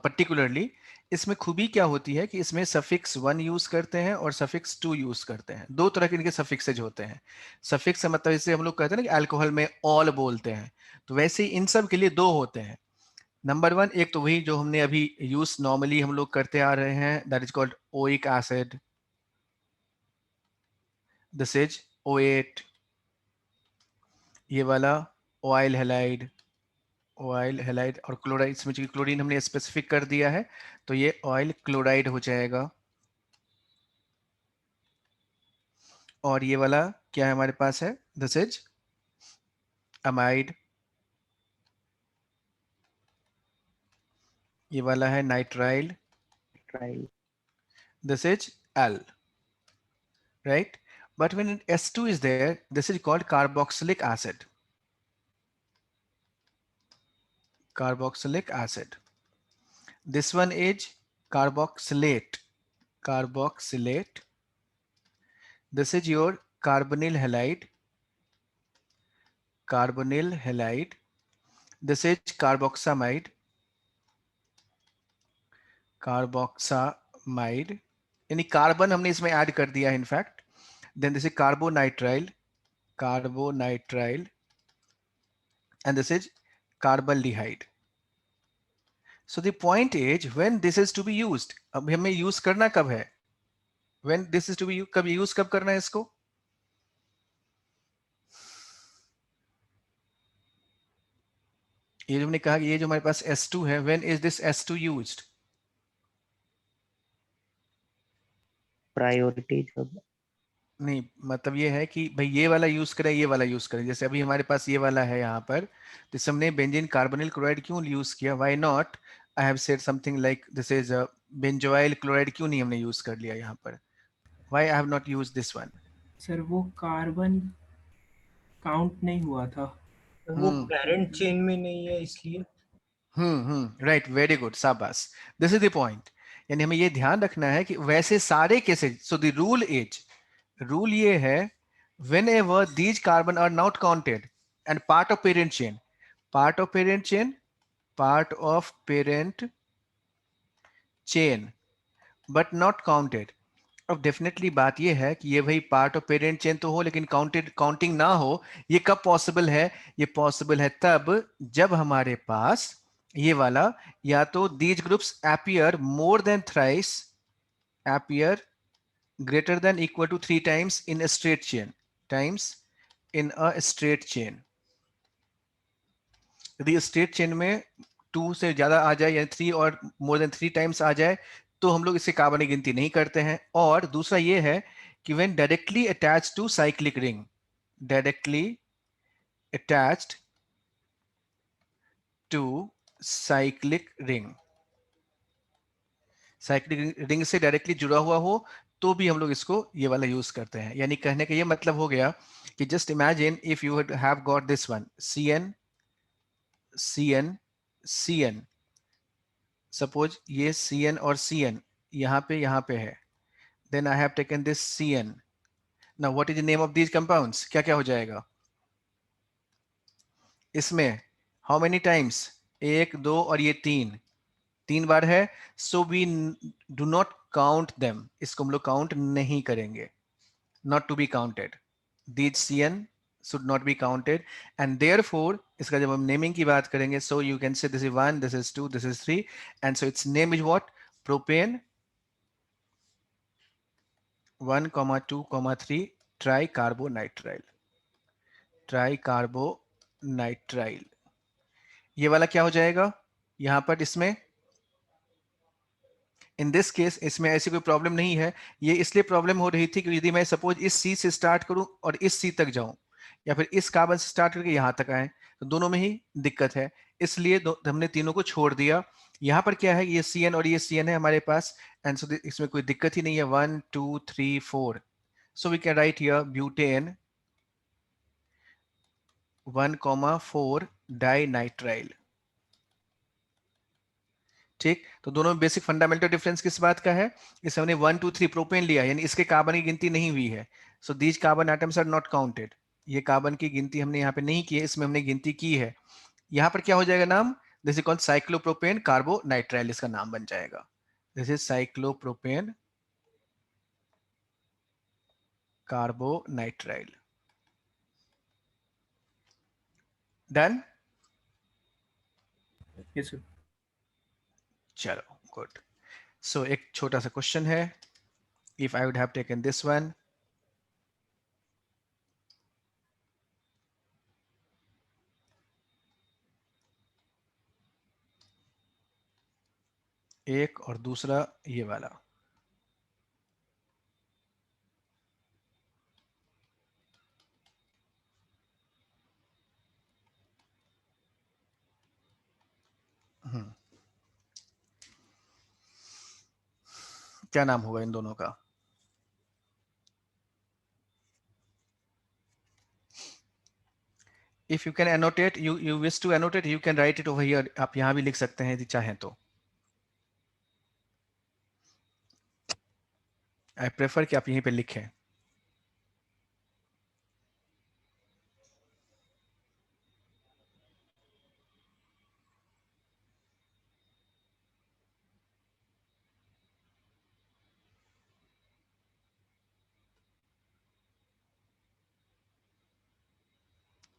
particularly, इसमें खूबी क्या होती है कि इसमें suffix 1 use करते हैं और सफिक्स 2 यूज करते हैं। दो तरह के इनके सफिक्सेज होते हैं। सफिक्स से मतलब इसे हम लोग कहते हैं ना कि अल्कोहल में ऑल बोलते हैं, तो वैसे ही इन सब के लिए 2 होते हैं। नंबर 1, एक तो वही जो हमने अभी यूज नॉर्मली हम लोग करते आ रहे हैं, that is called oic acid, this is O8। ये वाला ऑयल हैलाइड, ऑयल हैलाइड, और क्लोराइड, इसमें चूंकि क्लोरीन हमने स्पेसिफिक कर दिया है तो ये ऑयल क्लोराइड हो जाएगा। और ये वाला क्या है हमारे पास है, दिस इज अमाइड। ये वाला है nitrile, this is L, right? But when S2 is there, this is called carboxylic acid. Carboxylic acid. This one is carboxylate. Carboxylate. This is your carbonyl halide. Carbonyl halide. This is carboxamide. Carboxamide. यानी carbon हमने इसमें add कर दिया है in fact. Then this is carbonitrile. Carbonitrile. And this is कार्बल्डिहाइड। So the point is when this is to be used, अब हमें use करना कब है? When this is to be, कब यूज कब करना है इसको? ये जो हमने कहा कि ये जो हमारे पास S2 है, when is this S2 used? Priority जब नहीं, मतलब ये है कि भाई ये वाला यूज करें, ये वाला यूज करें। जैसे अभी हमारे पास ये वाला है यहाँ पर, तो हमने बेंजीन कार्बोनिल क्लोराइड क्यों यूज किया? Why not I have said something like this is benzoyl chloride क्यों नहीं हमने यूज कर लिया यहाँ पर? Why I have not used this one? Sir वो कार्बन काउंट नहीं हुआ था। वो पेरेंट चेन में नहीं है इसलिए। राइट, वेरी गुड, शाबाश। This is the point. यानी हमें ये ध्यान रखना है कि वैसे सारे केसेस, सो द रूल ये है, whenever these carbon are not counted and part of parent chain, part of parent chain but not counted। अब डेफिनेटली बात ये है कि ये भाई पार्ट ऑफ पेरेंट चेन तो हो लेकिन काउंटिंग ना हो। ये कब पॉसिबल है? ये पॉसिबल है तब जब हमारे पास ये वाला, या तो these groups appear more than thrice, appear greater than equal to 3 times in a straight chain, times in a straight chain. यदि स्ट्रेट चेन में 2 से ज्यादा आ जाए या 3 और मोर देन 3 टाइम्स आ जाए तो हम लोग इसे कार्बन की गिनती नहीं करते हैं। और दूसरा ये है कि when directly attached to cyclic ring, directly attached to cyclic ring, cyclic ring से डायरेक्टली जुड़ा हुआ हो तो भी हम लोग इसको ये वाला यूज करते हैं। यानी कहने का ये मतलब हो गया कि just imagine if you have got this one CN CN CN, suppose ये CN और CN यहाँ पे है, then I have taken this CN. Now what is the name of these compounds? क्या क्या हो जाएगा इसमें? How many times? 1 2 और ये 3 बार है, so we do not count them. इसको हम लोग काउंट नहीं करेंगे, not to be counted. These CN should not be counted, and therefore इसका जब हम नेमिंग की बात करेंगे, so you can say this is 1, this is 2, this is 3, and so its name is what? Propane 1, 2, 3 tricarbonitrile, ट्राइकार्बोनाइट्राइल। ये वाला क्या हो जाएगा यहां पर? इसमें इन दिस केस इसमें ऐसी कोई प्रॉब्लम नहीं है। ये इसलिए प्रॉब्लम हो रही थी कि यदि मैं सपोज इस C से स्टार्ट करूं और इस C तक जाऊं, या फिर इस कार्बन से स्टार्ट करके यहां तक आए, तो दोनों में ही दिक्कत है, इसलिए हमने तीनों को छोड़ दिया। यहाँ पर क्या है, ये CN और ये CN है हमारे पास, एंड सो इसमें कोई दिक्कत ही नहीं है। 1 2 3 4, so we can write here butane 1,4 डाइनाइट्राइल। ठीक, तो दोनों में बेसिक फंडामेंटल डिफरेंस किस बात का है? इस हमने 1 2 3 प्रोपेन लिया, यानी इसके कार्बन की गिनती नहीं हुई है, so these carbon atoms are not counted. ये कार्बन की गिनती हमने यहाँ पे नहीं की है, इसमें हमने गिनती की है। यहाँ पर क्या हो जाएगा नाम? This is called cyclopropane carbonitrile, इसका नाम बन जाएगा। This is cyclopropane carbonitrile. Done? Yes, sir. चलो गुड। सो एक छोटा सा क्वेश्चन है, if I would have taken this one, एक और दूसरा ये वाला, क्या नाम होगा इन दोनों का? If you can annotate, you wish to annotate, you can write it over here. आप यहाँ भी लिख सकते हैं यदि चाहें तो। I prefer कि आप यहीं पे लिखें।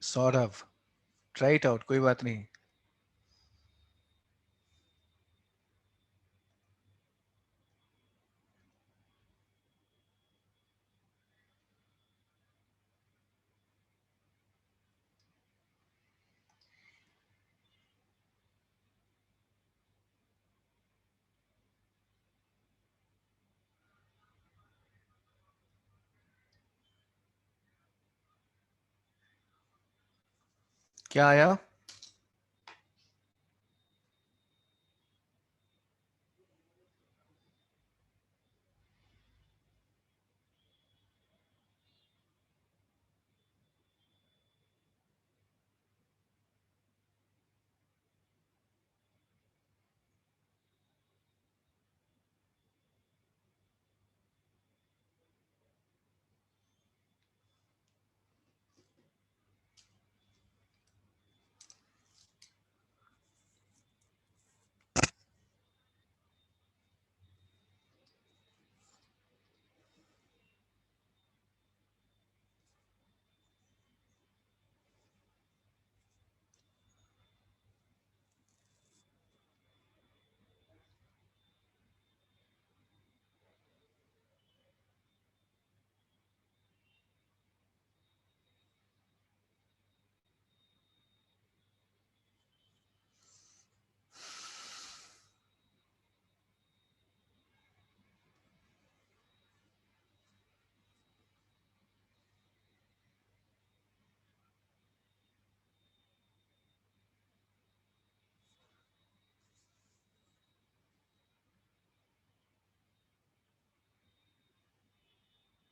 सौरभ, ट्राई इट आउट, कोई बात नहीं। क्या आया?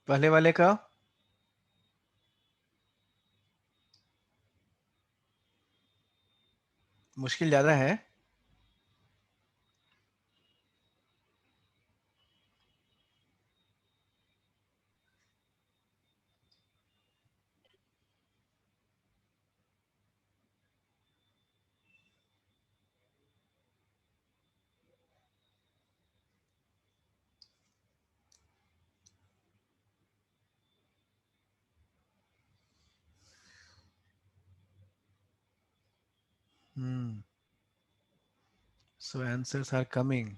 पहले वाले का मुश्किल ज्यादा है। So answers are coming.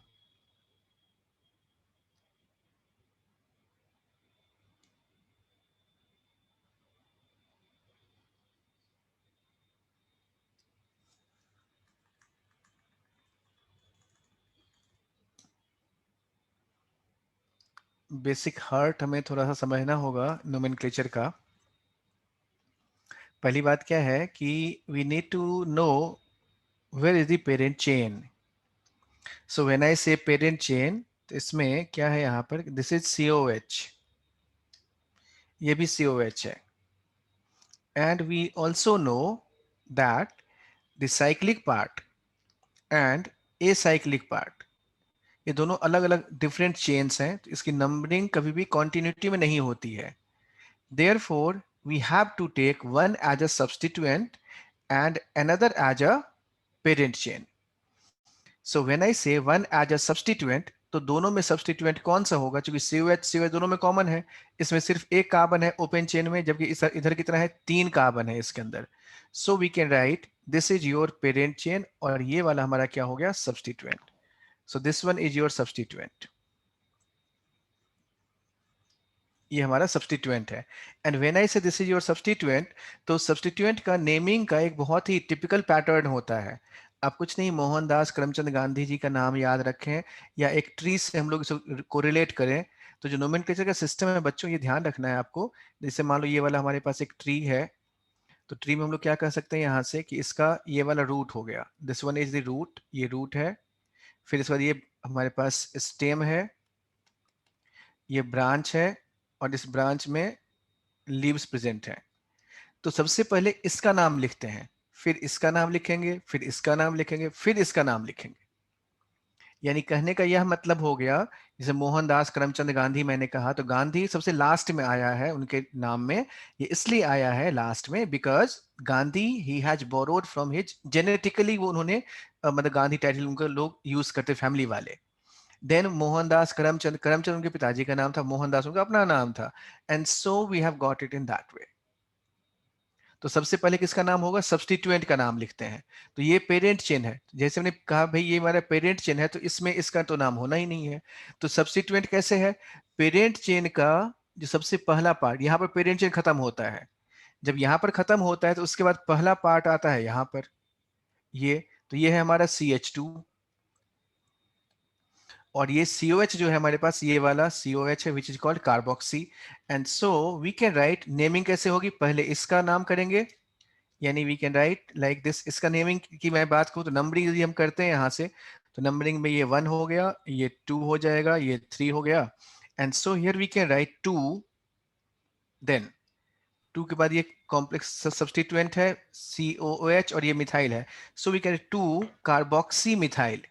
Basic heart हमें थोड़ा सा समझना होगा नोमेनक्लेचर का। पहली बात क्या है कि we need to know where is the parent chain. So when I say parent chain, तो इसमें क्या है यहाँ पर, दिस इज COH, ये भी COH है। And we also know that the cyclic part and acyclic part, ये दोनों अलग अलग डिफरेंट चेन्स हैं, तो इसकी नंबरिंग कभी भी कॉन्टिन्यूटी में नहीं होती है। Therefore, we have to take one as a substituent and another as a parent chain. So when I say one as a substituent, तो दोनों में सब्सटीट्यूएंट कौन सा होगा? क्योंकि COH दोनों में कॉमन है, इसमें सिर्फ एक कार्बन है ओपन चेन में, जबकि इधर कितना है, 3 कार्बन है इसके अंदर। So we can write this is your parent chain और ये वाला हमारा क्या हो गया, substituent. So this one is your substituent, ये हमारा सब्सटीट्यूएंट है। And when I say this is your substituent, तो सब्सटीट्यूएंट का नेमिंग का एक बहुत ही टिपिकल पैटर्न होता है। आप कुछ नहीं, मोहनदास करमचंद गांधी जी का नाम याद रखें या एक ट्री से हम लोग इसको कोरिलेट करें। तो जो नोमेनक्लेचर का सिस्टम है बच्चों, ये ध्यान रखना है आपको। जैसे मान लो ये वाला हमारे पास एक ट्री है, तो ट्री में हम लोग क्या कह सकते हैं यहाँ से कि इसका ये वाला रूट हो गया, this one is the root, ये रूट है। फिर इसके बाद ये हमारे पास स्टेम है, ये ब्रांच है, और इस ब्रांच में लीव्स प्रेजेंट हैं। तो सबसे पहले इसका नाम लिखते हैं, फिर इसका नाम लिखेंगे, फिर इसका नाम लिखेंगे, फिर इसका नाम लिखेंगे। यानी कहने का यह मतलब हो गया, जैसे मोहनदास करमचंद गांधी मैंने कहा, तो गांधी सबसे लास्ट में आया है उनके नाम में। ये इसलिए आया है लास्ट में because Gandhi he has borrowed from his, genetically वो उन्होंने मतलब गांधी टाइटल उनका लोग यूज करते फैमिली वाले। देन मोहनदास करमचंद, करमचंद उनके पिताजी का नाम था, मोहनदास उनका अपना नाम था, and so we have got it in that way. तो सबसे पहले किसका नाम होगा, सब्सटीट्यूएंट का नाम लिखते हैं। तो ये पेरेंट चेन है, जैसे मैंने कहा भाई ये हमारा पेरेंट चेन है, तो इसमें इसका तो नाम होना ही नहीं है। तो सब्सटीट्यूएंट कैसे है, पेरेंट चेन का जो सबसे पहला पार्ट, यहाँ पर पेरेंट चेन खत्म होता है, जब यहाँ पर खत्म होता है तो उसके बाद पहला पार्ट आता है यहाँ पर, ये तो ये है हमारा CH2, और ये COH जो है हमारे पास, ये वाला COH है which is called carboxy. And so we can write, naming कैसे होगी, पहले इसका नाम करेंगे, यानी we can write like this. इसका नेमिंग की मैं बात करूं तो नंबरिंग यदि हम करते हैं यहाँ से, तो नंबरिंग में ये 1 हो गया, ये 2 हो जाएगा, ये 3 हो गया, and so here we can write 2, then 2 के बाद ये कॉम्प्लेक्स सब्सटीट्यूएंट है COOH और ये मिथाइल है, so we can 2 carboxy methyl,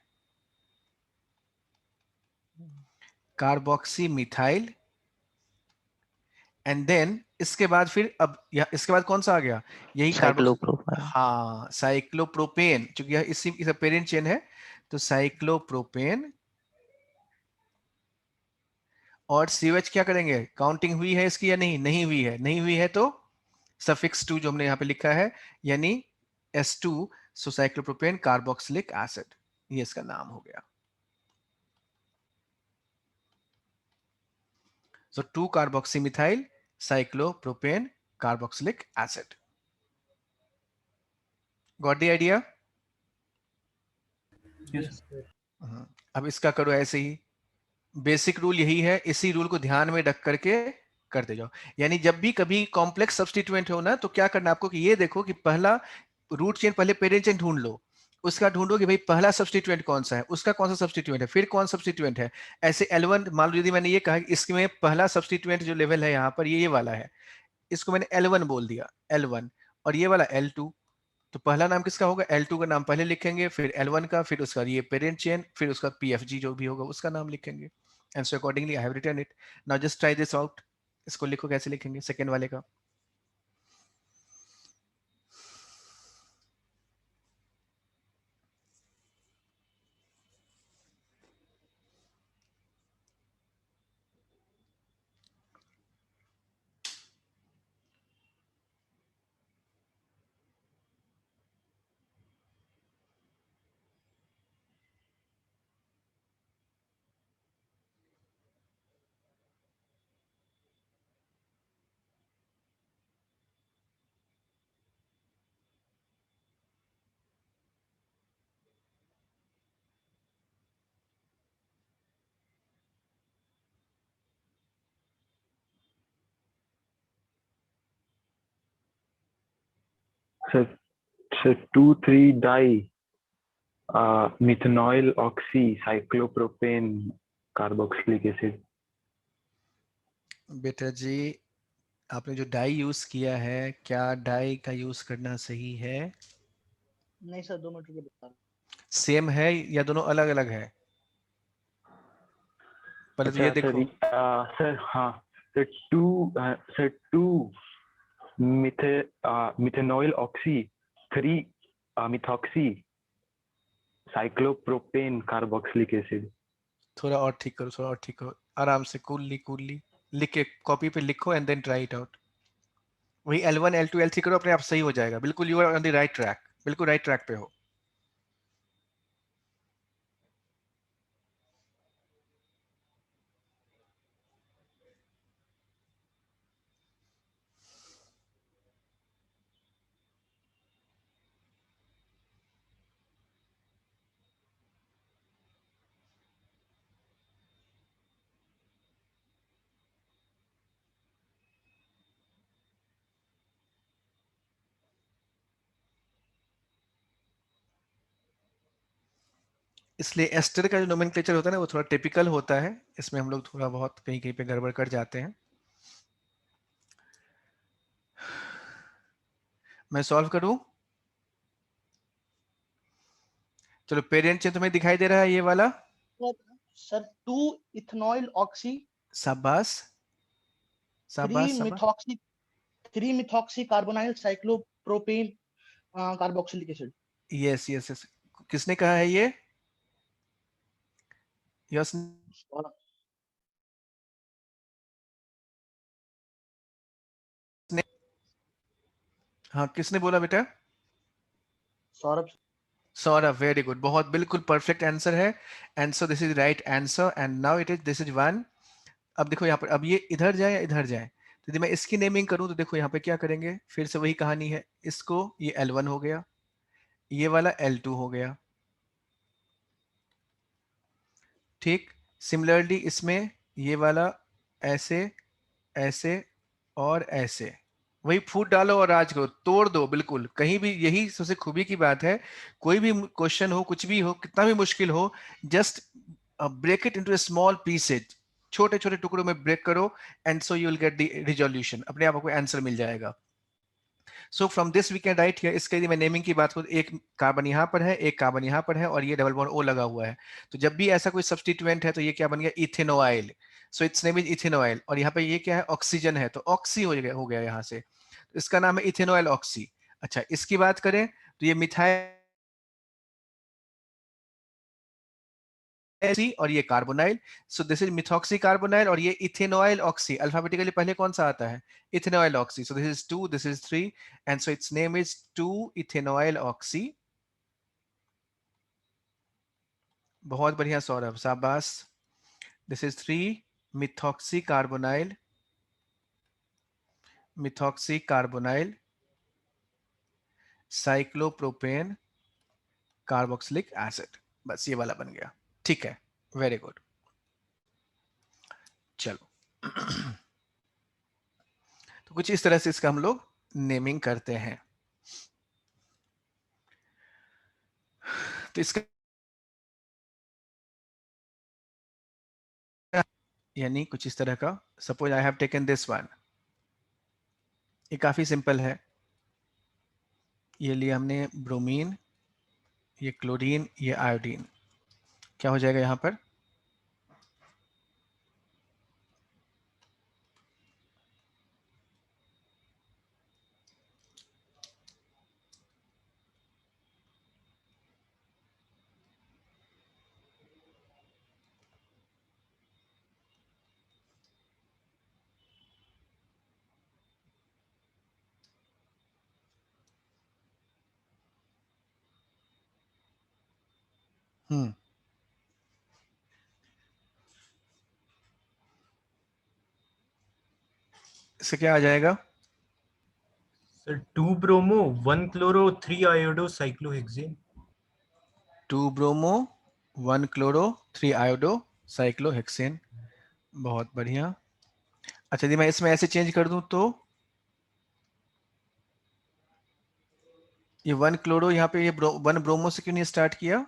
carboxy methyl. And then इसके बाद फिर अब इसके बाद कौन सा आ गया, यही साइक्लोप्रोपेन। हाँ साइक्लोप्रोपेन, क्योंकि यह इसी इसका पेरेंट चेन है, तो साइक्लोप्रोपेन। और COH क्या करेंगे, काउंटिंग हुई है इसकी या नहीं, नहीं हुई है, नहीं हुई है तो सफिक्स 2 जो हमने यहाँ पे लिखा है, यानी S2, सो साइक्लोप्रोपेन कार्बोक्सिलिक एसिड, ये इसका नाम हो गया। So 2-carboxymethyl cyclopropane carboxylic acid. Got the idea? Yes. अब इसका करो ऐसे ही, बेसिक रूल यही है, इसी रूल को ध्यान में रख करके करते जाओ। यानी जब भी कभी कॉम्प्लेक्स सब्सटीट्यूएंट हो ना, तो क्या करना आपको कि ये देखो कि पहला रूट चेन, पहले पेरेंट चेन ढूंढ लो, उसका ढूंढो कि भाई पहला सब्स्टिट्यूएंट कौन सा है, उसका कौन सा सब्स्टिट्यूएंट है, फिर कौन सब्स्टिट्यूएंट है। ऐसे L1 मान लो, यदि मैंने ये कहा कि इसमें पहला सब्स्टिट्यूएंट जो लेवल है यहाँ पर ये वाला है, इसको मैंने L1 बोल दिया, L1, और ये वाला L2, तो पहला नाम किसका होगा, L2 का नाम पहले लिखेंगे, फिर L1 का, फिर उसका ये पेरेंट चेन, फिर उसका PFG जो भी होगा उसका नाम लिखेंगे। And so accordingly I have written it. Now just try this out. इसको लिखो, कैसे लिखेंगे सेकेंड वाले का। Sir 2,3 di methanoyl oxy cyclopropane carboxylic acid. बेटा जी, आपने जो डाई यूज किया है, क्या डाई का यूज करना सही है? नहीं सर, 2 मीटर के बता। सेम है या दोनों अलग अलग है? पहले तो ये देखो। सर हाँ sir 2 methanoyl oxy 3 methoxy cyclopropane carboxylic acid. थोड़ा और ठीक करो, थोड़ा और ठीक करो, आराम से, कूलली लिख के कॉपी पे लिखो and then try it out. वही L1 L2 L3 करो, अपने आप सही हो जाएगा। बिल्कुल you are on the right track, बिल्कुल राइट ट्रैक पे हो। इसलिए एस्टर का जो नोमेनक्लेचर होता है ना, वो थोड़ा टिपिकल होता है। इसमें हम लोग थोड़ा बहुत कहीं कहीं पे गड़बड़ कर जाते हैं। मैं सॉल्व करूं? चलो, पेरेंट चेन तुम्हें दिखाई दे रहा है, ये वाला। सर 2 इथेनॉइल ऑक्सी शाबाश, 3 शाबाश, शाबाश। 3 methoxy carbonyl cyclopropane carboxylic acid. Yes yes yes. किसने कहा है ये? यस। हाँ, किसने बोला बेटा? सौरभ। सौरभ, वेरी गुड, बहुत बिल्कुल परफेक्ट आंसर है। And so this is right answer and now it is this is 1। अब देखो यहाँ पर, अब ये इधर जाए या इधर जाए, तो यदि मैं इसकी नेमिंग करूं तो देखो यहाँ पे क्या करेंगे, फिर से वही कहानी है। इसको ये L1 हो गया, ये वाला L2 हो गया, ठीक। सिमिलरली इसमें ये वाला ऐसे, ऐसे और ऐसे। वही फूट डालो और राज करो, तोड़ दो बिल्कुल। कहीं भी, यही सबसे खूबी की बात है, कोई भी क्वेश्चन हो, कुछ भी हो, कितना भी मुश्किल हो, just break it into small pieces, छोटे छोटे टुकड़ों में ब्रेक करो, and so you will get the resolution, अपने आप को आंसर मिल जाएगा। So from this we can write here, इसके यदि मैं नेमिंग की बात करूं, एक कार्बन यहाँ पर है, एक कार्बन यहाँ पर है, और ये डबल बॉन्ड O लगा हुआ है। तो जब भी ऐसा कोई सब्स्टिट्यूएंट है तो ये क्या बन गया, ethanoyl. So it's name is ethanoyl. और यहाँ पे ये क्या है, ऑक्सीजन है, तो ऑक्सी हो गया यहाँ से, तो इसका नाम है इथेनॉइल ऑक्सी। अच्छा, इसकी बात करें तो ये मिथाइल और ये carbonyl. So this is methoxy carbonyl, और ये इथेनॉइल ऑक्सी। अल्फाबेटिकली पहले कौन सा आता है, ethanoyl oxy. So this is 2, this is 3, and so it's name is 2 ethanoyl oxy. बहुत बढ़िया सौरभ, शाबाश। This is 3 methoxy carbonyl, methoxy carbonyl cyclopropane carboxylic acid. बस ये वाला बन गया, ठीक है, वेरी गुड। चलो तो कुछ इस तरह से इसका हम लोग नेमिंग करते हैं। तो इसका यानी कुछ इस तरह का, suppose I have taken this one, ये काफी सिंपल है। ये लिया हमने ब्रोमीन, ये क्लोरीन, ये आयोडीन, क्या हो जाएगा यहाँ पर? इससे क्या आ जाएगा? Sir 2 bromo 1 chloro 3 iodo cyclohexane. 2 bromo 1 chloro 3 iodo cyclohexane. बहुत बढ़िया। अच्छा यदि मैं इसमें ऐसे चेंज कर दूं तो ये 1 क्लोरो यहाँ पे ये 1 ब्रोमो से क्यों नहीं स्टार्ट किया?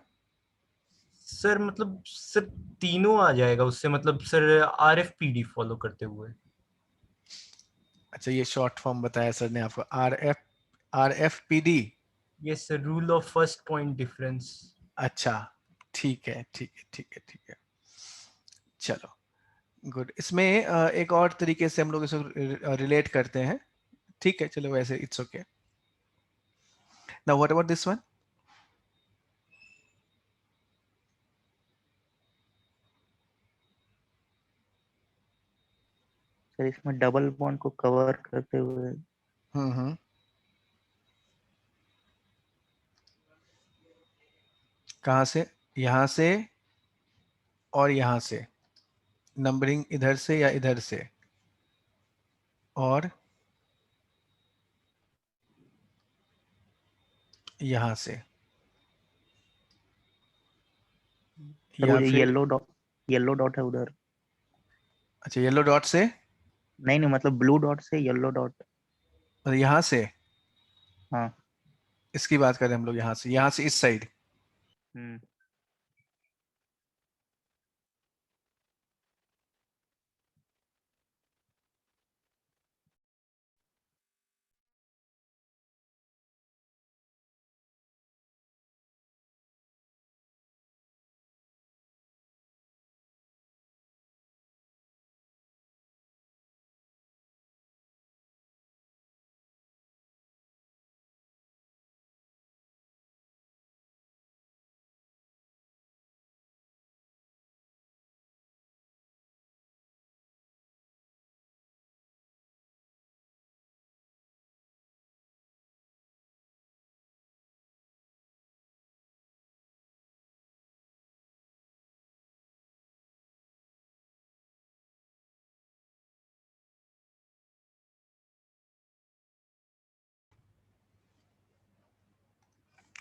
सर मतलब सर तीनों आ जाएगा उससे, मतलब सर RFPD फॉलो करते हुए। अच्छा ये शॉर्ट फॉर्म बताया सर ने आपको, RFPD। Yes sir, rule of first point difference. अच्छा ठीक है ठीक है ठीक है ठीक है, चलो गुड। इसमें एक और तरीके से हम लोग इसको रिलेट करते हैं, ठीक है चलो वैसे it's okay. Now what about this one? Sir इसमें डबल बॉन्ड को कवर करते हुए कहाँ से? यहाँ से और यहाँ से, नंबरिंग इधर से या इधर से, और यहाँ से, सर या वो जो फिर येलो डॉट है उधर। अच्छा येलो डॉट से? नहीं नहीं, मतलब ब्लू डॉट से येलो डॉट। और यहाँ से? हाँ इसकी बात करें हम लोग, यहाँ से इस साइड।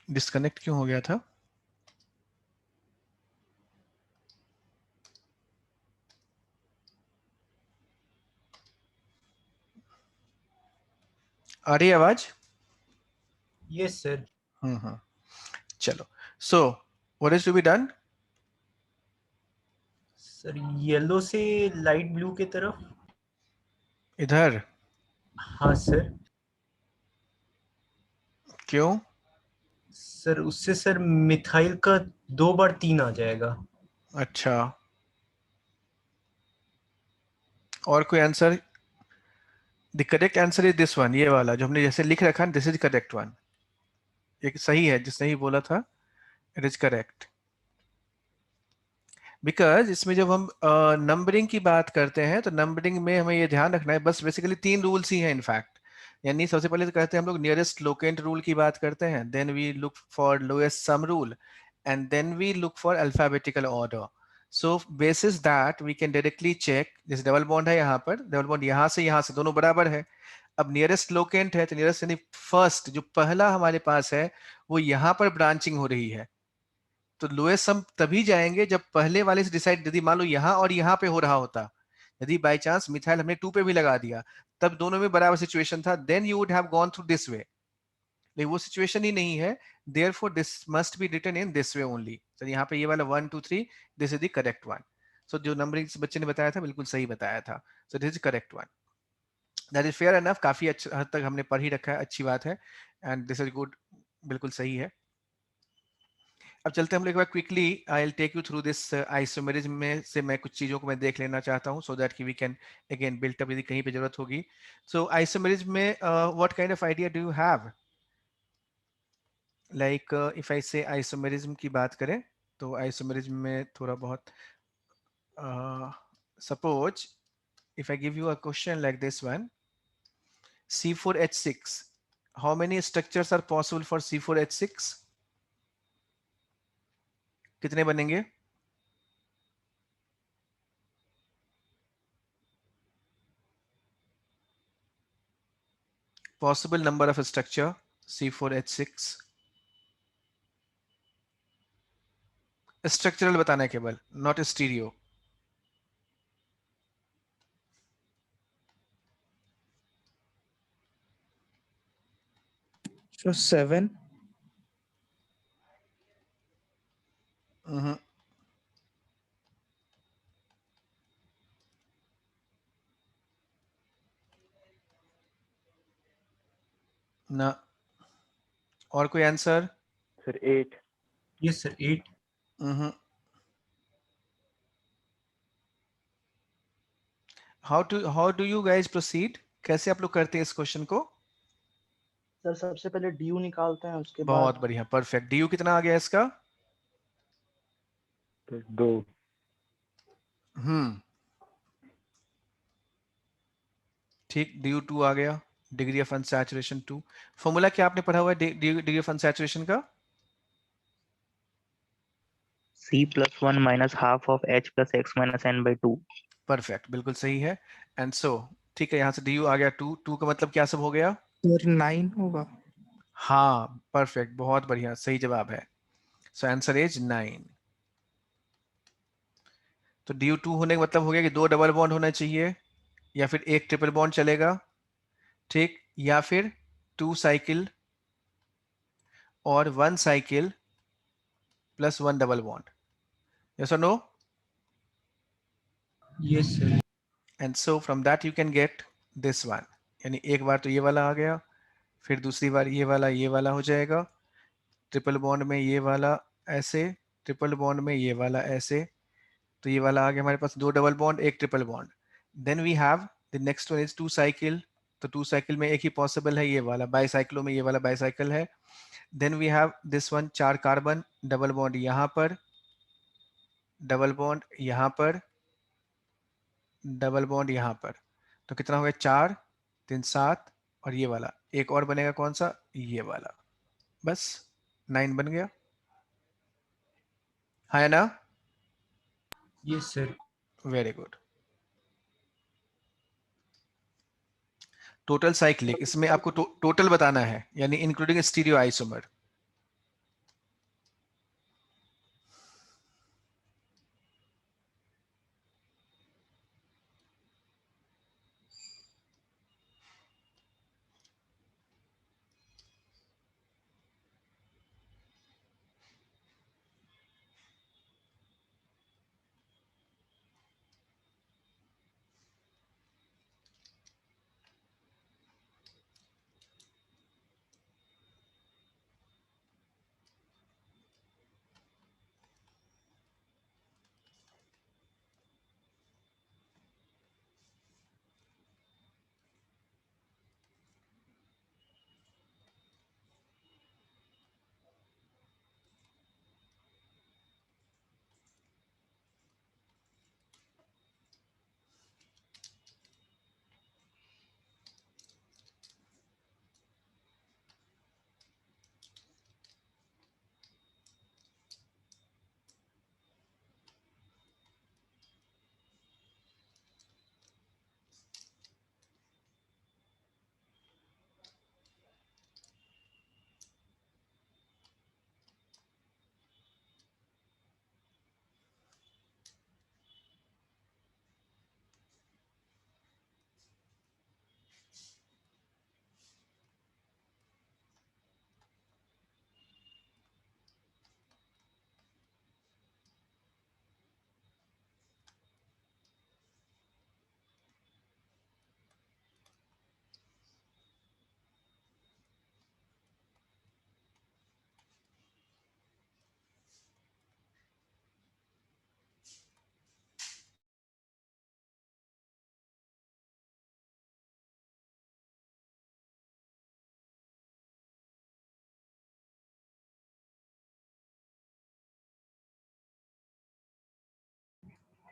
डिस्कनेक्ट क्यों हो गया था? आ रही है आवाज? Yes sir. चलो, so what is to be done? Sir yellow से लाइट ब्लू की तरफ। इधर? हाँ सर। क्यों? सर उससे सर मिथाइल का 2 बार 3 आ जाएगा। अच्छा, और कोई answer? The correct answer is this one, ये वाला जो हमने जैसे लिख रखा है, दिस इज करेक्ट वन। ये सही है, जिसने ही बोला था इट इज करेक्ट। बिकॉज इसमें जब हम नंबरिंग की बात करते हैं तो नंबरिंग में हमें ये ध्यान रखना है, बस बेसिकली 3 रूल्स ही हैं इनफैक्ट। यानी सबसे पहले तो कहते हैं हम लोग नियरेस्ट लोकेंट रूल की बात करते हैं, then we look for lowest sum rule, and then we look for alphabetical order. So basis that we can directly check, जैसे डबल बॉन्ड है यहाँ पर, डबल बॉन्ड यहाँ से दोनों बराबर है। अब नियरेस्ट लोकेंट है तो नियरेस्ट यानी फर्स्ट जो पहला हमारे पास है वो यहाँ पर ब्रांचिंग हो रही है, तो लोएस्ट सम तभी जाएंगे जब पहले वाले से डिसाइड, यदि मान लो यहाँ और यहाँ पे हो रहा होता, यदि बाय चांस मिथाइल हमने 2 पे भी लगा दिया, तब दोनों में बराबर सिचुएशन था, then you would have gone through this way. लेकिन वो सिचुएशन ही नहीं है, therefore this must be written in this way only. Sir यहाँ पे ये वाला 1 2 3 this is the correct one. So जो नंबरिंग इस बच्चे ने बताया था बिल्कुल सही बताया था. So this is correct one. That is fair enough. काफी अच्छा हद तक हमने पढ़ ही रखा है, अच्छी बात है. And this is good. बिल्कुल सही है. अब चलते हैं हम लोग एक बार quickly I will take you through this isomerism में से मैं कुछ चीजों को मैं देख लेना चाहता हूं सो दैट कि we can again built up यदि कहीं पे जरूरत होगी. सो आइसोमेरिज्म में what kind of idea do you have? Like if I say isomerism की बात करें तो आइसोमेरिज्म में थोड़ा बहुत suppose if I give you a question like this one, C4H6, how many structures are possible for C4H6? कितने बनेंगे? Possible number of structure C4H6. Structural बताना है केवल, नॉट स्टीरियो. So 7. ना. और कोई answer? Sir 8. Yes sir 8. How do you guys proceed? कैसे आप लोग करते हैं इस क्वेश्चन को? सर सबसे पहले ड्यू निकालते हैं, उसके बहुत बाद बढ़िया, परफेक्ट. ड्यू कितना आ गया इसका? 2. ठीक, ड्यू 2 आ गया. Degree of unsaturation 2. फॉर्मूला क्या आपने पढ़ा हुआ है डिग्री ऑफ अनसैचुरेशन का? C plus 1 minus half of H plus X minus N by 2. Perfect, बिल्कुल सही है. एंड सो ठीक है, यहाँ से ड्यू आ गया 2. 2 का मतलब क्या सब हो गया? सर 9 होगा. हाँ परफेक्ट, बहुत बढ़िया, सही जवाब है. So answer is 9. तो ड्यू 2 होने का मतलब हो गया कि 2 डबल बॉन्ड होना चाहिए, या फिर एक ट्रिपल बॉन्ड चलेगा. ठीक, या फिर 2 साइकिल और 1 cycle plus 1 double bond. Yes और no? Yes sir. And so from that you can get this one. यानी एक बार तो ये वाला आ गया, फिर दूसरी बार ये वाला हो जाएगा. ट्रिपल बॉन्ड में ये वाला ऐसे, ट्रिपल बॉन्ड में ये वाला ऐसे. तो ये वाला आ गया हमारे पास, 2 डबल बॉन्ड, एक triple bond. Then we have the next one is 2 cycle. तो 2 साइकिल में एक ही पॉसिबल है, ये वाला. बाईसाइकिलों में ये वाला बाईसाइकिल है. Then we have this one, 4 carbon, double bond यहाँ पर, डबल बॉन्ड यहाँ पर, डबल बॉन्ड यहाँ पर. तो कितना हो गया? 4 3 7, और ये वाला एक और बनेगा, कौन सा? ये वाला. बस 9 बन गया. है ना? Yes sir. Very good. Total cyclic, इसमें आपको टोटल बताना है, यानी इंक्लूडिंग स्टीरियो आइसोमर.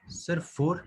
सर 4.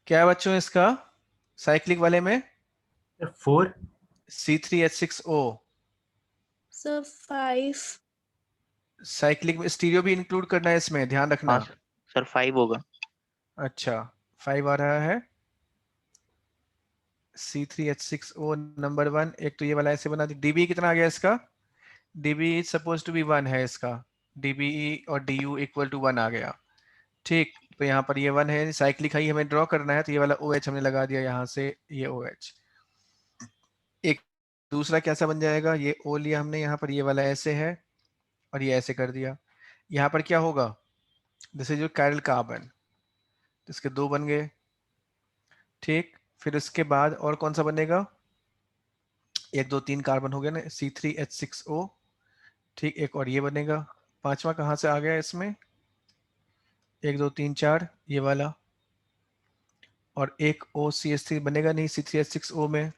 क्या है बच्चों इसका साइक्लिक वाले में? 4. C3H6O. सर 5. साइक्लिक में स्टीरियो भी इंक्लूड करना है इसमें, ध्यान रखना। हाँ सर 5 होगा। अच्छा 5 आ रहा है। C3H6O number 1। एक तो ये वाला ऐसे बना दी। DB कितना आ गया इसका? DB is suppose to be 1 है इसका। DBE और DU इक्वल टू 1 आ गया। ठीक, तो यहाँ पर ये 1 है। साइक्लिक हाई हमें ड्रॉ करना है, तो ये वाला OH हमने लगा दिया यहाँ से, ये OH। एक दूसरा कैसा बन जाएगा? ये O लिया हमने यहाँ पर, ये वाला ऐसे है और ये ऐसे कर दिया। यहाँ पर क्या होगा? This is your chiral carbon, इसके 2 बन गए। ठीक, फिर उसके बाद और कौन सा बनेगा? 1 2 3 कार्बन हो गया ना, C3H6O। ठीक, एक और ये बनेगा। पांचवा कहाँ से आ गया इसमें? 1 2 3 4 ये वाला, और एक OCH3 बनेगा नहीं C3H6O में।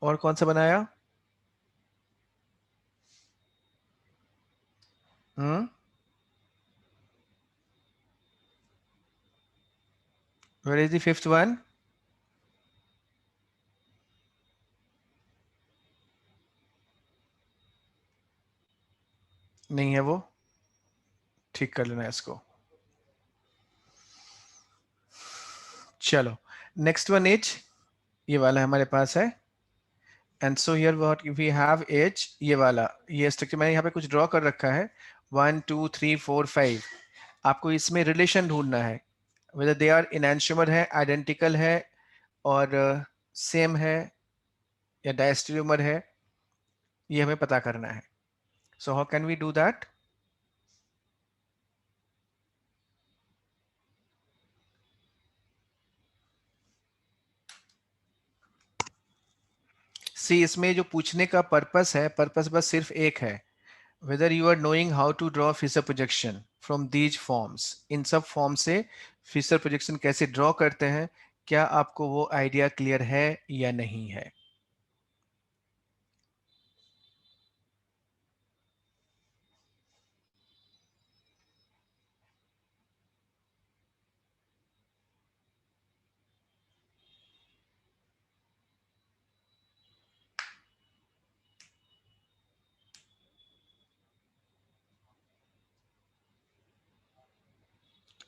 और कौन सा बनाया? Where is the fifth one? नहीं है वो, ठीक कर लेना इसको। चलो नेक्स्ट वन एज, ये वाला हमारे पास है। And so here what we have as, ये वाला, ये स्ट्रक्चर मैंने यहाँ पे कुछ ड्रॉ कर रखा है 1 2 3 4 5। आपको इसमें रिलेशन ढूंढना है, वेदर दे आर इनैंशियोमर है, आइडेंटिकल है और सेम है या डायस्टेरियोमर है, ये हमें पता करना है। So how can we do that? See इसमें जो पूछने का पर्पस है, पर्पस बस सिर्फ एक है, whether you are knowing how to draw Fisher projection from these forms, इन सब फॉर्म से Fisher projection कैसे ड्रॉ करते हैं, क्या आपको वो आइडिया क्लियर है या नहीं है?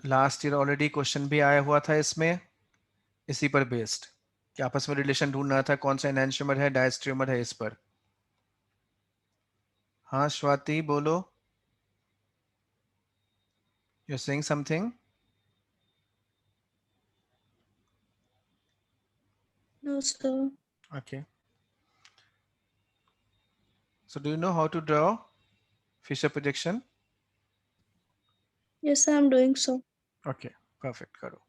लास्ट ईयर ऑलरेडी क्वेश्चन भी आया हुआ था इसमें, इसी पर बेस्ड कि आपस में रिलेशन ढूंढना था, कौन सा एनहांस्योमर है, डायस्ट्रियोमर है, इस पर। हाँ स्वाति बोलो, you are saying something? No, sir. Okay. So do you know how to draw Fisher projection? Yes, I'm doing so. Okay, perfect. करो।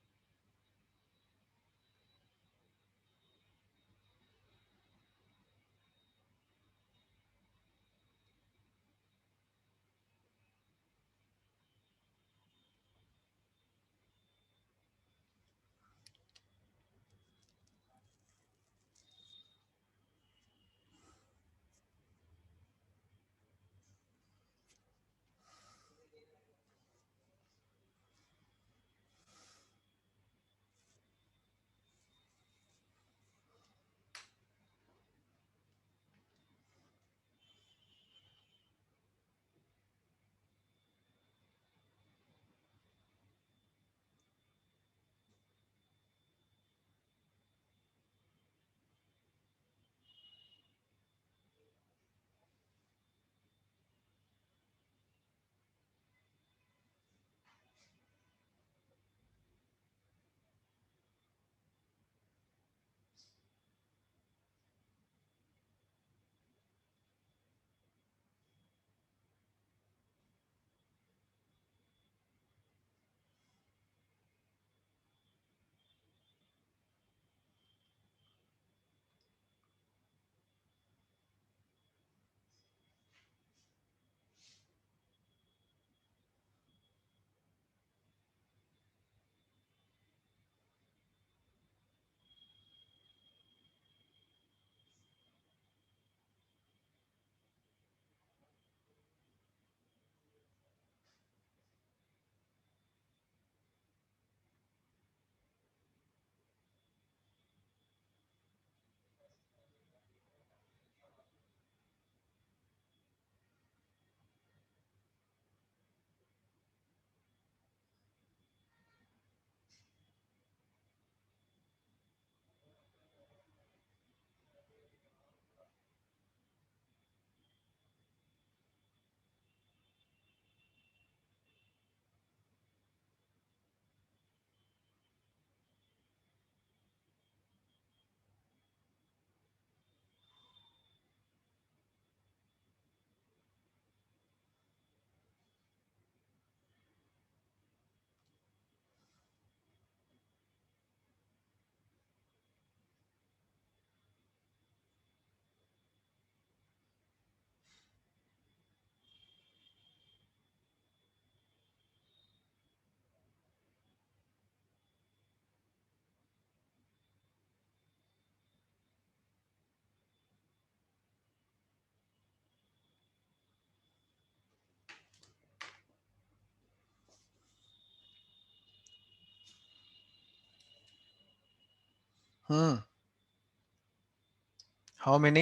हाउ मेनी,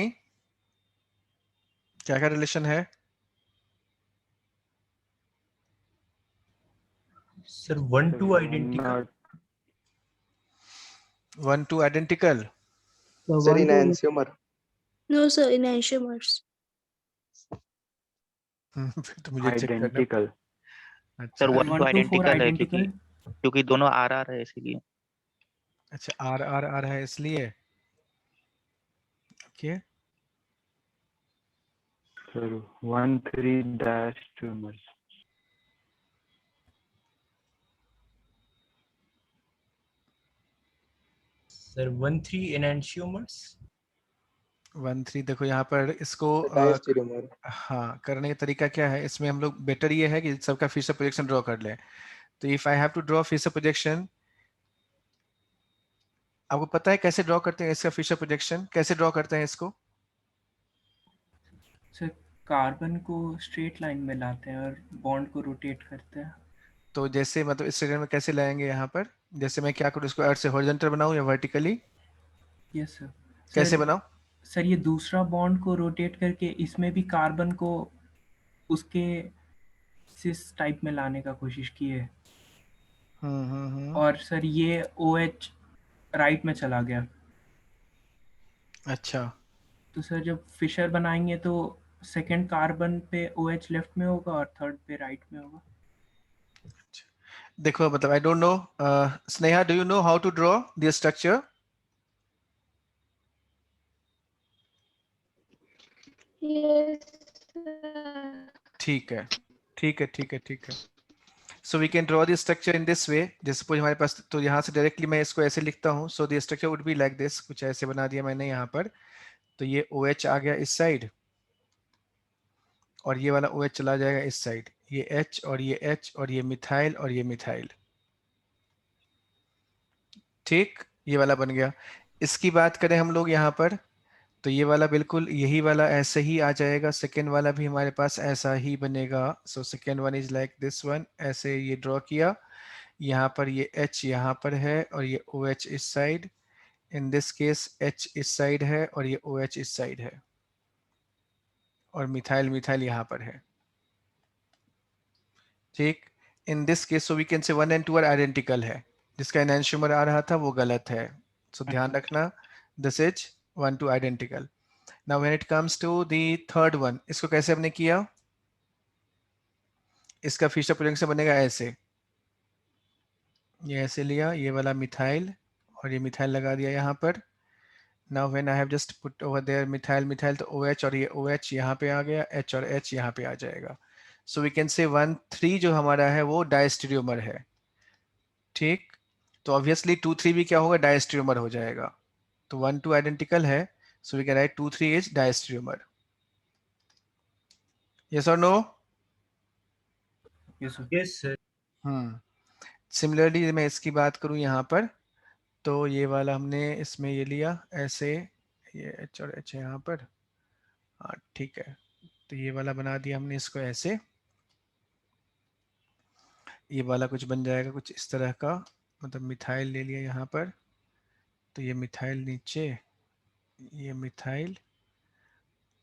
क्या क्या रिलेशन है? Sir 1-2 identical 1-2 identical. Sir enantiomer No, sir, enantiomers. फिर तो मुझे check करना। Identical अच्छा sir 1 1 to to 4 identical है क्योंकि identical. दोनों आर आर है इसीलिए। अच्छा आर है इसलिए। Okay sir 1-3 tumors sir 1-3 enantiomers 1-3 देखो यहाँ पर इसको diastereomer हाँ करने का तरीका क्या है, इसमें हम लोग बेटर ये है कि सबका फिशर प्रोजेक्शन ड्रॉ कर लें। तो if I have to draw Fischer projection, आपको पता है कैसे ड्रॉ करते हैं इसका फिशर प्रोजेक्शन, कैसे ड्रॉ करते हैं इसको? सर कार्बन को स्ट्रेट लाइन में लाते हैं और बॉन्ड को रोटेट करते हैं। तो जैसे मतलब इस फिगर में कैसे लाएंगे यहाँ पर, जैसे मैं क्या करूँ, इसको अर्थ से हॉरिजॉन्टल बनाऊं या वर्टिकली, यस सर। कैसे बनाऊं? सर ये दूसरा बॉन्ड को रोटेट करके इसमें भी कार्बन को उसके सिस टाइप में लाने का कोशिश की है। और सर ये OH राइट में चला गया। अच्छा तो सर जब फिशर बनाएंगे तो सेकंड कार्बन पे OH लेफ्ट में होगा और थर्ड पे राइट में होगा। देखो मतलब I don't know, Sneha do you know how to draw the structure? Yes, sir. ठीक है ठीक है ठीक है ठीक है। So we can draw the structure in this way. जैसे सपोज हमारे पास, तो यहाँ से डायरेक्टली मैं इसको ऐसे लिखता हूँ। So the structure would be like this, कुछ ऐसे बना दिया मैंने यहाँ पर। तो ये OH आ गया इस साइड और ये वाला OH चला जाएगा इस साइड, ये H और ये H और ये मिथाइल और ये मिथाइल। ठीक, ये वाला बन गया। इसकी बात करें हम लोग यहाँ पर, तो ये वाला बिल्कुल यही वाला ऐसे ही आ जाएगा। सेकेंड वाला भी हमारे पास ऐसा ही बनेगा। So second one is like this one, ऐसे ये ड्रॉ किया। यहाँ पर ये H यहाँ पर है और ये OH इस side. In this case H इस साइड है और ये OH इस साइड है और मिथाइल मिथाइल यहाँ पर है। ठीक, in this case so we can say 1 and 2 are identical है। जिसका एनैंशियोमर आ रहा था वो गलत है। सो ध्यान रखना, this is 1-2 identical. Now when it comes to the third one, इसको कैसे हमने किया? इसका फिशर प्रोजेक्शन बनेगा ऐसे, ये ऐसे लिया, ये वाला मिथाइल और ये मिथाइल लगा दिया यहाँ पर। Now when I have just put over there methyl methyl, तो OH और ये OH यहाँ पे आ गया, H और H यहाँ पे आ जाएगा। सो वी कैन से 1-3 जो हमारा है वो डायस्टेरियोमर है। ठीक, तो ऑब्वियसली 2-3 भी क्या होगा, डायस्टेरियोमर हो जाएगा। तो 1-2 आइडेंटिकल है, so we can write 2-3 is diastereomer. Yes or no? Yes sir. Yes sir. Similarly मैं इसकी बात करूं यहाँ पर, तो ये वाला हमने इसमें ये लिया ऐसे, ये H और H है यहाँ पर। हाँ ठीक है, तो ये वाला बना दिया हमने इसको ऐसे। ये वाला कुछ बन जाएगा कुछ इस तरह का, मतलब मिथाइल ले लिया यहाँ पर। तो ये मिथाइल नीचे, ये मिथाइल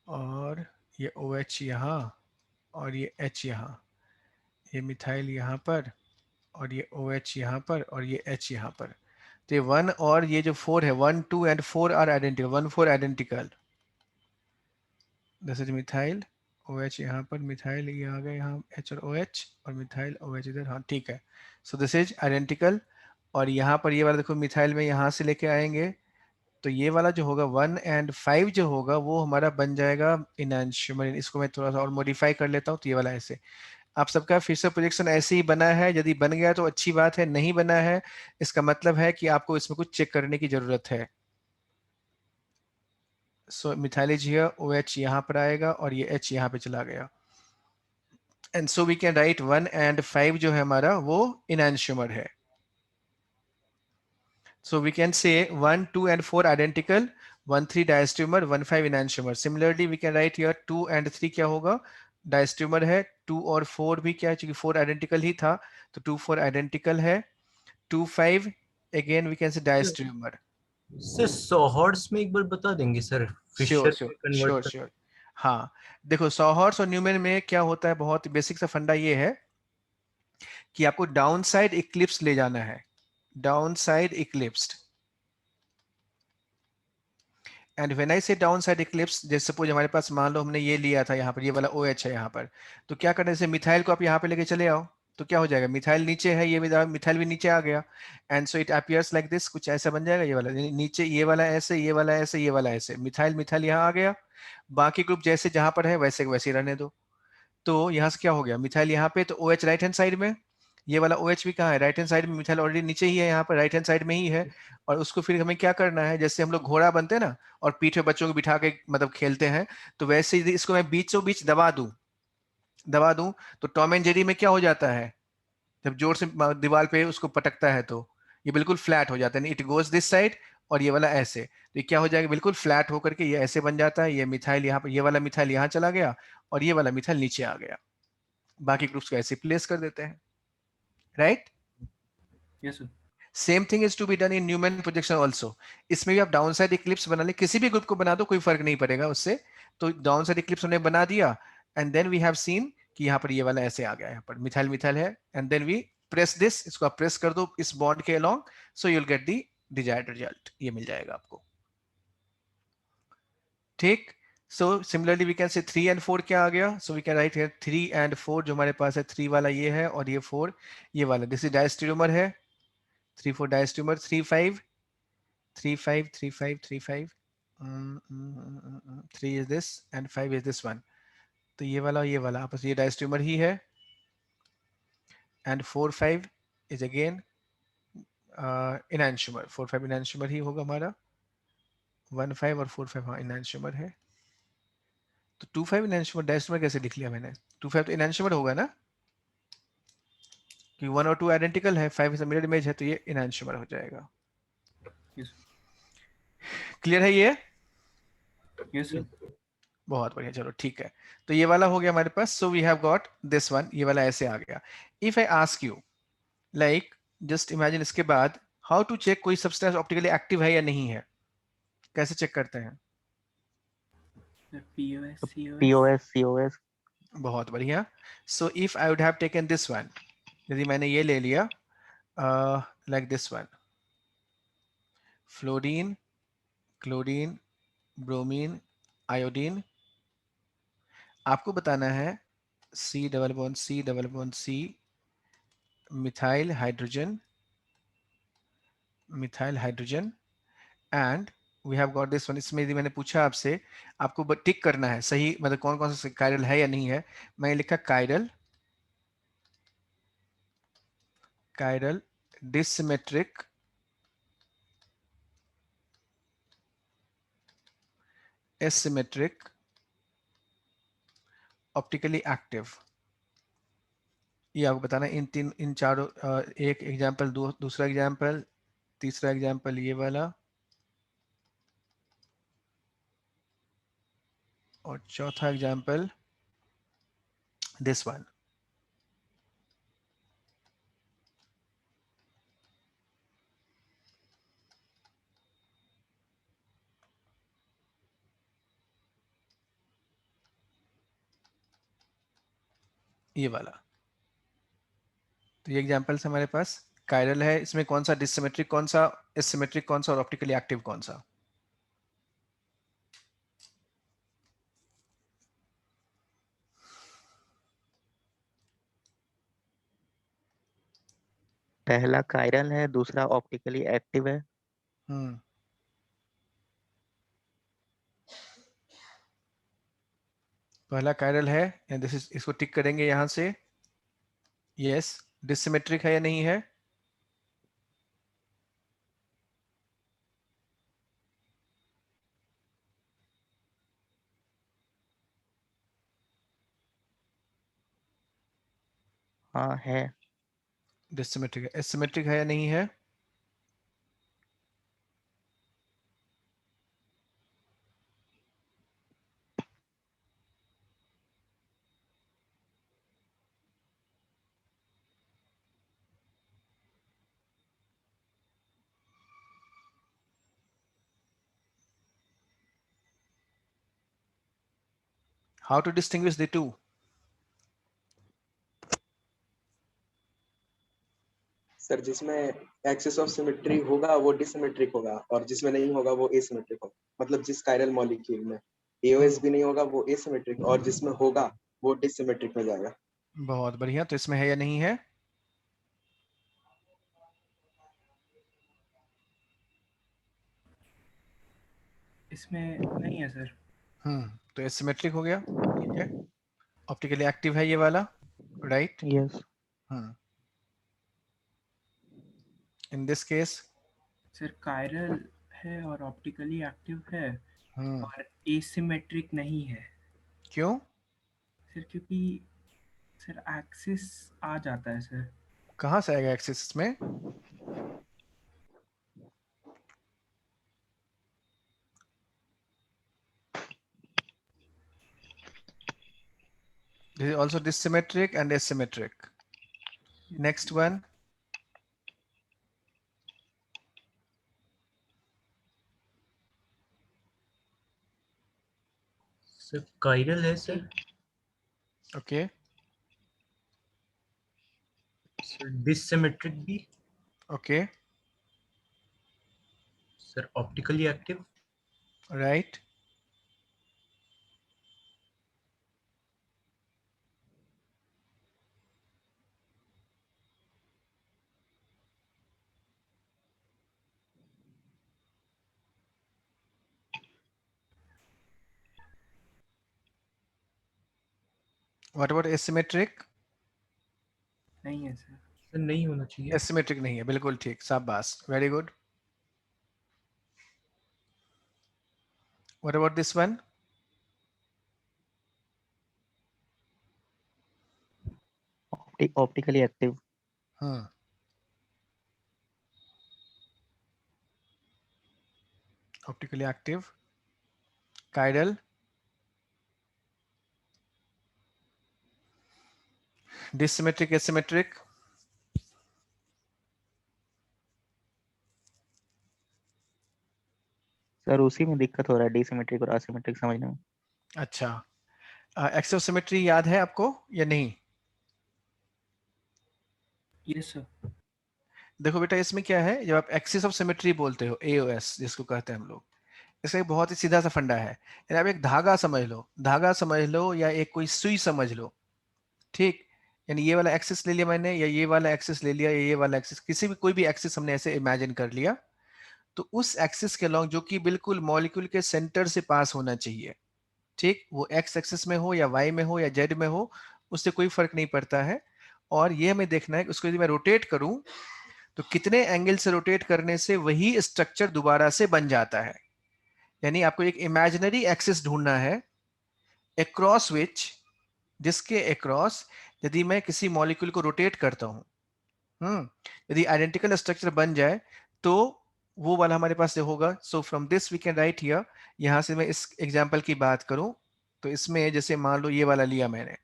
और ये OH यहाँ और ये H यहाँ, ये मिथाइल यहाँ पर और ये OH यहाँ पर और ये H यहाँ पर। तो ये 1 और ये जो 4 है, 1, 2 and 4 are identical, 1-4 identical. This is methyl, OH यहाँ पर, मिथाइल ये आ गया यहाँ, H और OH और मिथाइल OH इधर। हाँ ठीक है, सो दिस इज आइडेंटिकल। और यहाँ पर ये वाला देखो मिथाइल में यहाँ से लेके आएंगे, तो ये वाला जो होगा 1 and 5 जो होगा वो हमारा बन जाएगा इनैंशियोमर। इसको मैं थोड़ा सा और मॉडिफाई कर लेता हूँ। तो ये वाला ऐसे, आप सबका फिशर प्रोजेक्शन ऐसे ही बना है। यदि बन गया तो अच्छी बात है, नहीं बना है इसका मतलब है कि आपको इसमें कुछ चेक करने की जरूरत है। सो मिथाइल इज हियर, OH यहाँ पर आएगा और ये H यहाँ पे चला गया। And so we can write 1 and 5 जो है हमारा वो इनैंशियोमर है। So we can say 1, 2 and 4 identical, 1-3 diastereomer, 1-5 enantiomer. Similarly, we can write here 2 and 3 क्या होगा, diastereomer है। 2 और 4 भी क्या है, क्योंकि 4 identical ही था, तो 2-4 identical है। 2-5 again we can say diastereomer. Sir sawhorse में एक बार बता देंगे सर, श्योर। हाँ देखो, सॉहॉर्ट्स और न्यूमेन में क्या होता है, बहुत बेसिक सा फंडा ये है कि आपको डाउन साइड इक्लिप्स ले जाना है, down side eclipsed. And when I से डाउन साइड इक्लिप्स, जैसे सपोज हमारे पास मान लो हमने ये लिया था यहाँ पर, ये वाला OH है यहाँ पर, तो क्या करना है, जैसे मिथाइल को आप यहाँ पे लेके चले आओ तो क्या हो जाएगा, मिथाइल नीचे है, ये मिथाइल भी नीचे आ गया, and so it appears like this, कुछ ऐसा बन जाएगा, ये वाला नीचे, ये वाला ऐसे, ये वाला ऐसे, ये वाला ऐसे, मिथाइल मिथाइल यहाँ आ गया, बाकी ग्रुप जैसे जहां पर है वैसे वैसे ही रहने दो। तो यहाँ से क्या हो गया, मिथाइल यहाँ पे, तो OH राइट हैंड साइड में, ये वाला OH भी कहाँ है, राइट हैंड साइड में, मिथाइल ऑलरेडी नीचे ही है यहाँ पर, राइट हैंड साइड में ही है। और उसको फिर हमें क्या करना है, जैसे हम लोग घोड़ा बनते हैं ना और पीठ पे बच्चों को बिठा के मतलब खेलते हैं, तो वैसे ही इसको मैं बीचों बीच दबा दूं तो टॉम एंड जेरी में क्या हो जाता है, जब जोर से दीवार पे उसको पटकता है तो ये बिल्कुल फ्लैट हो जाता है, इट गोज दिस साइड, और ये वाला ऐसे, तो ये क्या हो जाएगा, बिल्कुल फ्लैट होकर के ये ऐसे बन जाता है, ये मिथाइल यहाँ पर, ये वाला मिथाइल यहाँ चला गया और ये वाला मिथाइल नीचे आ गया, बाकी ग्रुप्स को ऐसे प्लेस कर देते हैं, right. Yes sir. Same thing is to be done in Newman projection also. इसमें भी आप डाउन साइड इक्लिप्स बना ले, किसी भी ग्रुप को बना दो, कोई फर्क नहीं पड़ेगा उससे। तो डाउन साइड इक्लिप्स हमने बना दिया, and then we have seen कि यहाँ पर ये वाला ऐसे आ गया, यहाँ पर मिथाइल मिथाइल है, and then we press this, इसको आप प्रेस कर दो इस बॉन्ड के along, so you will get the desired result, ये मिल जाएगा आपको, ठीक। सो सिमिलरली वी कैन से 3 and 4 क्या आ गया, so we can write here 3 and 4, जो हमारे पास है 3 वाला ये है और ये 4 ये वाला, दिस इज डायस्टेरोमर है, 3 4 डायस्टेरोमर, 3 5 3 5 3 5 3 5 3 is this and 5 is this one, तो ये वाला आपस ये डायस्टेरोमर ही है, and 4 5 is again enantiomer, 4 5 enantiomer ही होगा हमारा, 1 5 और 4 5 हाँ enantiomer है, तो 2 5 enantiomer डायस्टेरोमर कैसे लिख लिया मैंने, 2 5 तो enantiomer होगा ना, कि 1 और 2 आइडेंटिकल है, 5 इज मिरर इमेज है, तो ये enantiomer हो जाएगा। क्लियर है ये? Yes sir. बहुत बढ़िया, चलो ठीक है, तो ये वाला हो गया हमारे पास, so we have got this one, ये वाला ऐसे आ गया। If I ask you like just imagine, इसके बाद हाउ टू चेक कोई सब्सटेंस ऑप्टिकली एक्टिव है या नहीं है, कैसे चेक करते हैं? POS. बहुत बढ़िया। So if I would have taken this one, यदि मैंने ये ले लिया like this one, fluorine, chlorine, bromine, iodine, आपको बताना है C double bond C double bond C, methyl hydrogen, and we have got this one. इसमें यदि मैंने पूछा आपसे, आपको टिक करना है सही, मतलब कौन कौन सा कायरल है या नहीं है, मैंने लिखा कायरल, डिसिमेट्रिक, एसिमेट्रिक, ऑप्टिकली एक्टिव, ये आपको बताना है इन चारों, एक एग्जाम्पल, दूसरा एग्जाम्पल, तीसरा एग्जाम्पल ये वाला, और चौथा एग्जाम्पल दिस वन। ये वाला, तो ये एग्जाम्पल्स हमारे पास, कायरल है, इसमें कौन सा डिसिमेट्रिक, कौन सा एसिमेट्रिक, कौन सा और ऑप्टिकली एक्टिव कौन सा? पहला कायरल है, दूसरा ऑप्टिकली एक्टिव है। पहला कायरल है, दिस इज, इसको टिक करेंगे यहां से, यस। डिसिमेट्रिक है या नहीं है? हाँ है। डिसिमेट्रिक है। एसिमेट्रिक है या नहीं है? How to distinguish the two? Sir जिसमें एक्सिस ऑफ सिमेट्री होगा वो डिसिमेट्रिक होगा और जिसमें नहीं होगा वो एसिमेट्रिक होगा। मतलब जिस कायरल मॉलिक्यूल में एओएस भी नहीं होगा वो एसिमेट्रिक और जिसमें होगा वो डिसिमेट्रिक में जाएगा। बहुत बढ़िया। तो इसमें है या नहीं है? इसमें नहीं है सर। तो एसिमेट्रिक हो गया। ठीक है, ऑप्टिकली एक्टिव है ये वाला, right? Yes. In this case sir chiral है और ऑप्टिकली एक्टिव है और एसिमेट्रिक नहीं है। क्यों? सर क्योंकि सर एक्सिस आ जाता है सर। कहाँ से आएगा एक्सिस में? This is also dissymmetric and asymmetric. Next one. Sir chiral है सर। Okay. सर डिसिमेट्रिक भी। Okay. Sir optically active. Right. What about asymmetric? नहीं है सर। सर नहीं होना चाहिए। Asymmetric नहीं है, बिल्कुल ठीक, शाबाश, very good. What about this one? Optically active. Optically active. Chiral. Dissymmetric, asymmetric. Sir उसी में दिक्कत हो रहा है डिसिमेट्रिक और असिमेट्रिक समझने में। अच्छा, एक्सिस ऑफ सिमेट्री याद है आपको या नहीं? Yes sir. देखो बेटा, इसमें क्या है, जब आप एक्सिस ऑफ सिमेट्री बोलते हो, एओएस जिसको कहते हैं हम लोग, इसका एक बहुत ही सीधा सा फंडा है। यानी आप एक धागा समझ लो या एक कोई सुई समझ लो, ठीक? यानी ये वाला एक्सिस ले लिया मैंने, या ये वाला एक्सिस ले लिया, या ये वाला एक्सिस, किसी भी कोई भी एक्सिस हमने ऐसे इमेजिन कर लिया, तो उस एक्सिस के लॉन्ग जो कि बिल्कुल मॉलिक्यूल के सेंटर से पास होना चाहिए, ठीक? वो एक्स एक्सिस में हो या वाई में हो या जेड में हो, उससे कोई फर्क नहीं पड़ता है। और ये हमें देखना है कि उसको यदि मैं रोटेट करूं तो कितने एंगल से रोटेट करने से वही स्ट्रक्चर दोबारा से बन जाता है। यानी आपको एक इमेजिनरी एक्सिस ढूंढना है अक्रॉस विच, जिसके अक्रॉस यदि मैं किसी मॉलिक्यूल को रोटेट करता हूं, यदि आइडेंटिकल स्ट्रक्चर बन जाए तो वो वाला हमारे पास होगा। So from this we can write here, यहां से मैं इस एग्जांपल की बात करूं तो इसमें जैसे मान लो ये वाला लिया मैंने,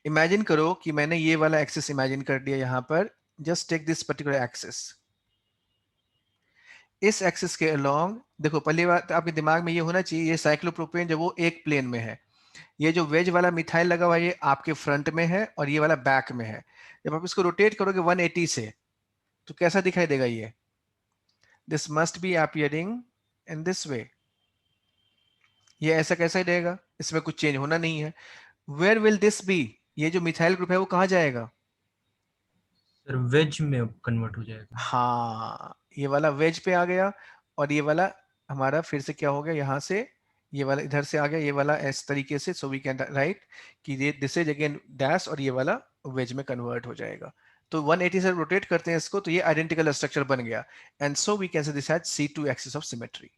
इमेजिन करो कि मैंने ये वाला एक्सिस इमेजिन कर दिया यहां पर। Just take this particular axis, इस एक्सिस के अलोंग देखो, पहली बात आपके दिमाग में ये होना चाहिए, ये साइक्लोप्रोपेन जो वो एक प्लेन में है, ये जो वेज वाला मिथाइल लगा हुआ है ये आपके फ्रंट में है और ये वाला बैक में है। जब आप इसको रोटेट करोगे 180 से तो कैसा दिखाई देगा ये? This must be appearing in this way. ये ऐसा कैसा ही रहेगा, इसमें कुछ चेंज होना नहीं है। Where will this be? ये जो मिथाइल ग्रुप है वो कहाँ जाएगा? सर वेज में कन्वर्ट हो जाएगा। हाँ, ये वाला वेज पे आ गया और ये वाला हमारा फिर से क्या हो गया, यहाँ से ये वाला इधर से आ गया, ये वाला इस तरीके से। सो वी कैन राइट कि ये दिस इज अगेन डैश और ये वाला वेज में कन्वर्ट हो जाएगा। तो 180 से रोटेट करते हैं इसको तो ये आइडेंटिकल स्ट्रक्चर बन गया। And so we can say this has C2 axis of symmetry.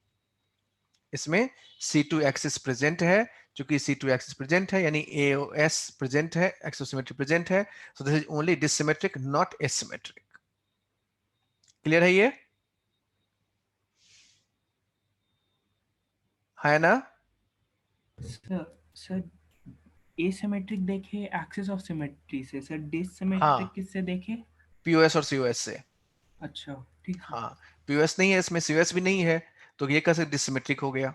इसमें C2 एक्सिस प्रेजेंट है, क्योंकि C2 एक्सिस प्रेजेंट है यानी AOS प्रेजेंट है, एक्सिस ऑफ सिमेट्री प्रेजेंट है। So this is only dissymmetric not asymmetric. Clear है ये? है ना? सर एसिमेट्रिक देखे एक्सिस ऑफ सिमेट्री से, सर डिसिमेट्रिक किससे देखे? POS और COS से। अच्छा ठीक। हाँ, POS नहीं है इसमें, COS भी नहीं है, तो ये कैसे डिसिमेट्रिक हो गया?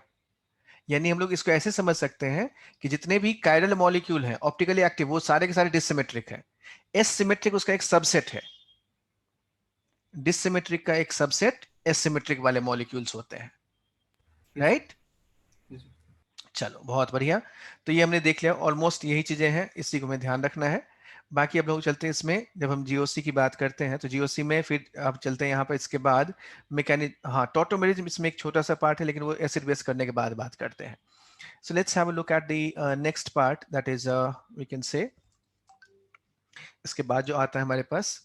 यानी हम लोग इसको ऐसे समझ सकते हैं कि जितने भी कायरल मॉलिक्यूल हैं ऑप्टिकली एक्टिव वो सारे के सारे डिसिमेट्रिक हैं। एसिमेट्रिक उसका एक सबसेट है। डिसिमेट्रिक का एक सबसेट एसिमेट्रिक वाले मॉलिक्यूल्स होते हैं, राइट? चलो बहुत बढ़िया, तो ये हमने देख लिया, ऑलमोस्ट यही चीजें हैं, इसी को हमें ध्यान रखना है। बाकी अब लोग चलते हैं इसमें, जब हम जीओसी की बात करते हैं तो जीओसी में फिर आप चलते हैं यहाँ पर, इसके बाद हाँ टॉटोमेरिज्म इसमें एक छोटा सा पार्ट है, लेकिन वो एसिड बेस करने के बाद बात करते हैं। So let's have a look at the next part, that is we can say, इसके बाद जो आता है हमारे पास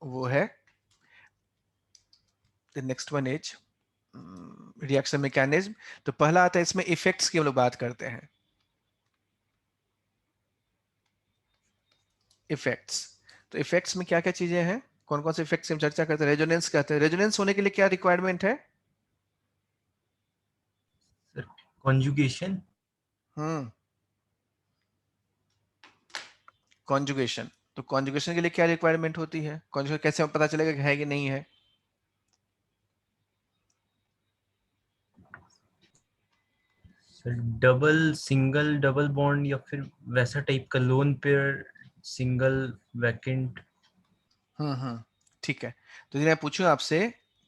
वो है the next one is reaction mechanism. तो पहला आता है इसमें इफेक्ट्स की हम लोग बात करते हैं। इफेक्ट्स, तो इफेक्ट्स में क्या क्या चीजें हैं, कौन कौन से इफेक्ट्स हम चर्चा करते हैं? रेजोनेंस कहते हैं, रेजोनेंस होने के लिए क्या रिक्वायरमेंट है? कॉन्जुगेशन। कॉन्जुगेशन, तो कॉन्जुगेशन के लिए क्या रिक्वायरमेंट होती है? कॉन्जुगेशन कैसे पता चलेगा कि है कि नहीं है? डबल, सिंगल, डबल बॉन्ड, या फिर वैसा टाइप का लोन पेयर, सिंगल, वैकेंट। ठीक है, तो मैं पूछूं आपसे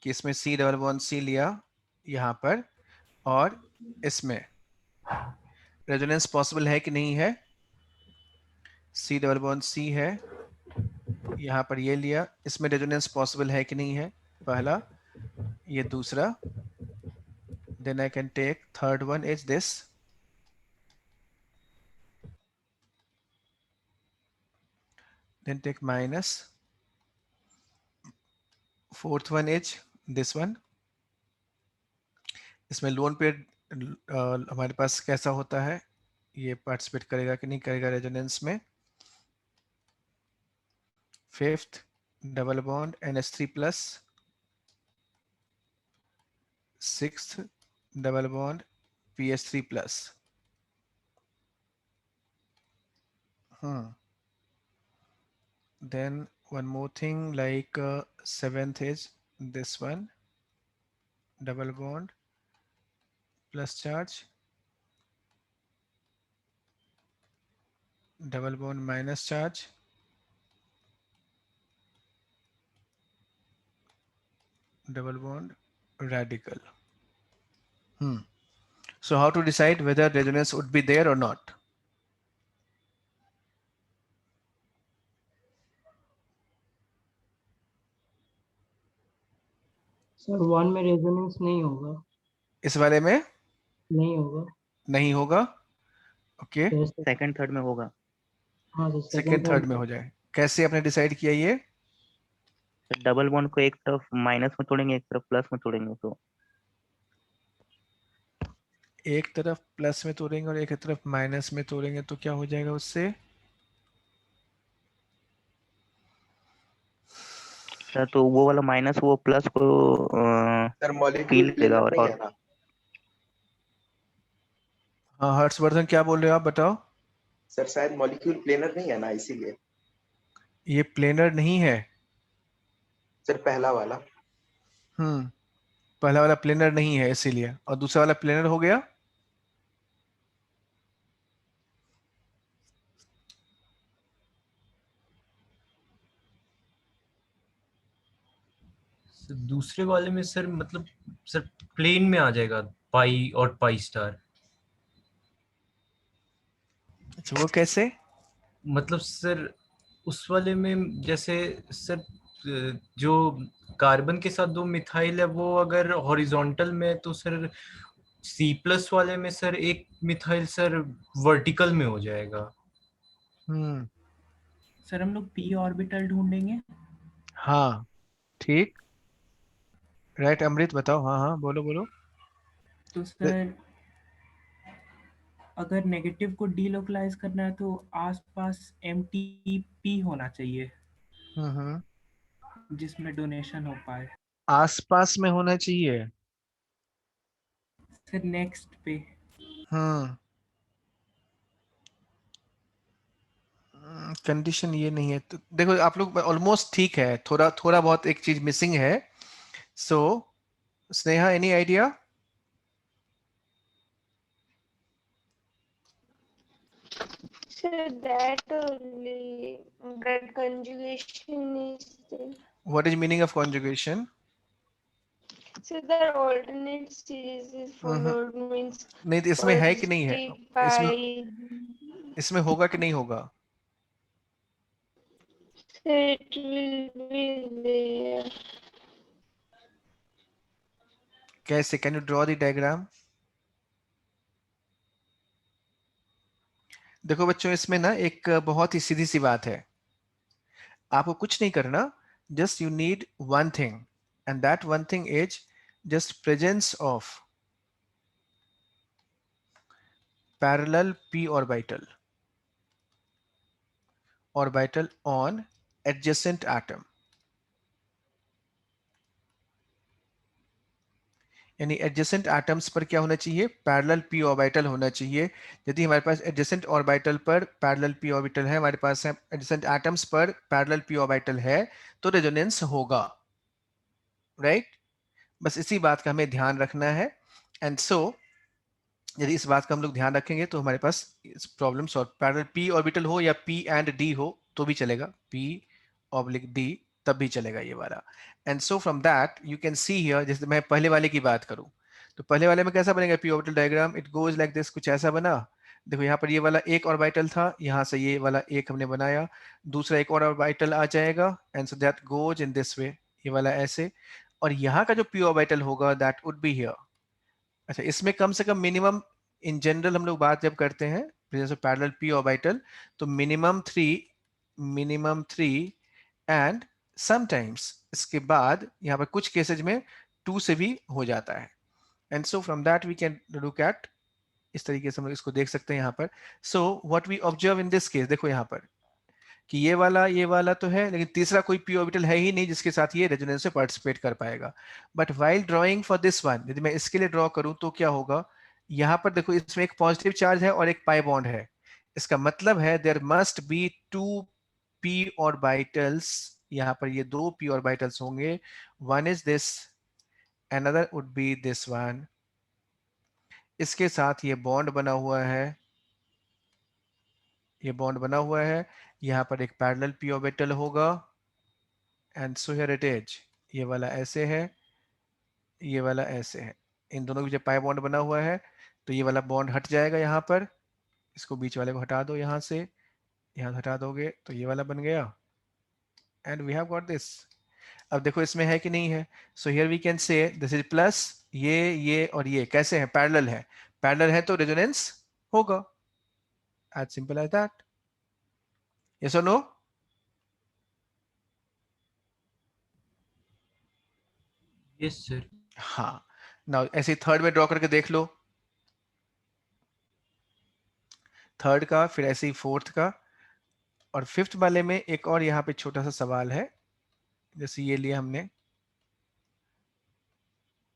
कि इसमें सी डबल बॉन्ड सी लिया यहाँ पर, और इसमें रेजोनेंस पॉसिबल है कि नहीं है? सी डबल बॉन्ड सी है, यहाँ पर ये लिया, इसमें रेजोनेंस पॉसिबल है कि नहीं है? पहला, ये दूसरा, then I can take third one is this, then take minus, fourth one is this one। इसमें लोन पे हमारे पास कैसा होता है, ये पार्टिसिपेट करेगा कि नहीं करेगा रेजोनेंस में? Fifth double bond NH3 plus, sixth double bond PH3 plus. Then one more thing, like seventh is this one, double bond plus charge, double bond minus charge, double bond radical। So how to decide whether resonance would be there or not? Sir 1 में resonance नहीं होगा। इस वाले में नहीं होगा। नहीं होगा, ओके। सेकंड थर्ड में होगा। हाँ तो सेकंड थर्ड में हो जाए, कैसे आपने डिसाइड किया ये? डबल बॉन्ड को एक तरफ माइनस में तोड़ेंगे, एक तरफ प्लस में तोड़ेंगे, तो एक तरफ प्लस में तोड़ेंगे और एक तरफ माइनस में तोड़ेंगे, तो क्या हो जाएगा उससे? सर तो वो वाला माइनस वो प्लस को सर फील मॉलिक्यूल करेगा प्लेनर नहीं है और ना? हाँ हर्षवर्धन क्या बोल रहे हो आप, बताओ। सर शायद मॉलिक्यूल प्लेनर नहीं है ना, इसीलिए। ये प्लेनर नहीं है सर पहला वाला। पहला वाला प्लेनर नहीं है इसीलिए, और दूसरा वाला प्लेनर हो गया। दूसरे वाले में सर मतलब सर प्लेन में आ जाएगा पाई और पाई स्टार। अच्छा वो कैसे? मतलब सर उस वाले में जैसे सर जो कार्बन के साथ दो मिथाइल है वो अगर हॉरिजॉन्टल में है, तो सर सी प्लस वाले में सर एक मिथाइल सर वर्टिकल में हो जाएगा। सर हम लोग p ऑर्बिटल ढूंढेंगे। हाँ ठीक, राइट अमृत बताओ। हाँ हाँ बोलो बोलो। तो सर अगर नेगेटिव को डीलोकलाइज करना है तो आसपास MTP होना चाहिए जिसमें डोनेशन हो पाए। आसपास में होना चाहिए। सर नेक्स्ट पे। कंडीशन ये नहीं है, तो देखो आप लोग ऑलमोस्ट ठीक है, थोड़ा थोड़ा बहुत एक चीज मिसिंग है। So Sneha any idea? Sir, that only that conjugation is there. What is meaning of conjugation? So the alternate series is followed means नहीं तो इसमें है कि नहीं है? first by इसमें होगा कि नहीं होगा? so it will be there. कैसे? Can you draw the diagram? देखो बच्चों, इसमें ना एक बहुत ही सीधी सी बात है. आपको कुछ नहीं करना, just you need one thing, and that one thing is just presence of parallel p orbital on adjacent atom. यानी एडजेसेंट एटम्स पर क्या होना चाहिए? पैरेलल p ऑर्बिटल होना चाहिए. यदि हमारे पास एडजेसेंट ऑर्बिटल पर पैरेलल p ऑर्बिटल है, हमारे पास एडजेसेंट एटम्स पर पैरेलल p ऑर्बिटल है, तो रेजोनेंस होगा. राइट? बस इसी बात का हमें ध्यान रखना है. एंड सो यदि इस बात का हम लोग ध्यान रखेंगे तो हमारे पास इस problem solve. Parallel p orbital हो या p एंड d हो तो भी चलेगा, p/d तब भी चलेगा ये वाला. And so from that you can see here, जैसे मैं पहले वाले की बात करूं तो पहले वाले में कैसा बनेगा p orbital diagram? It goes like this, कुछ ऐसा बना. देखो यहाँ पर ये वाला एक ऑर्बिटल था, यहाँ से ये वाला एक हमने बनाया, दूसरा एक और ऑर्बिटल आ जाएगा, and so that goes in this way, ये वाला ऐसे. और यहाँ का जो p ऑर्बिटल होगा दैट वुड बी हियर. अच्छा, इसमें कम से कम मिनिमम इन जनरल हम लोग बात जब करते हैं presence of parallel p orbital तो मिनिमम 3 एंड समटाइम्स इसके बाद यहाँ पर कुछ केसेज में 2 से भी हो जाता है. And so from that we can look at, इस तरीके से हम लोग इसको देख सकते हैं यहाँ पर. So what we observe in this case, देखो यहाँ पर कि ये वाला तो है, लेकिन तीसरा कोई p ऑर्बिटल है ही नहीं जिसके साथ ये रेजोनेंस में पार्टिसिपेट कर पाएगा. But while drawing for this one, यदि मैं इसके लिए ड्रॉ करूं तो क्या होगा? यहाँ पर देखो इसमें एक पॉजिटिव चार्ज है और एक पाई बॉन्ड है. इसका मतलब है there must be 2 p orbitals. यहाँ पर ये 2 p ऑर्बिटल्स होंगे. One is this, another would be this one. इसके साथ ये बॉन्ड बना हुआ है, ये बॉन्ड बना हुआ है. यहाँ पर एक पैरेलल p ऑर्बिटल होगा, and so here it is. ये वाला ऐसे है, ये वाला ऐसे है. इन दोनों के जब पाई बॉन्ड बना हुआ है तो ये वाला बॉन्ड हट जाएगा यहाँ पर. इसको बीच वाले को हटा दो, यहाँ से यहाँ हटा दोगे तो ये वाला बन गया, and we have got this. अब देखो इसमें है कि नहीं है. So here we can say this is plus, ये और ये कैसे है? पैरेलल है. पैरेलल है तो रेजोनेंस होगा. As simple as that. Yes और नो? Yes sir. हाँ. नाउ ऐसे थर्ड में ड्रॉ करके देख लो, थर्ड का, फिर ऐसे ही फोर्थ का, और फिफ्थ वाले में एक और यहाँ पे छोटा सा सवाल है. जैसे ये लिया हमने,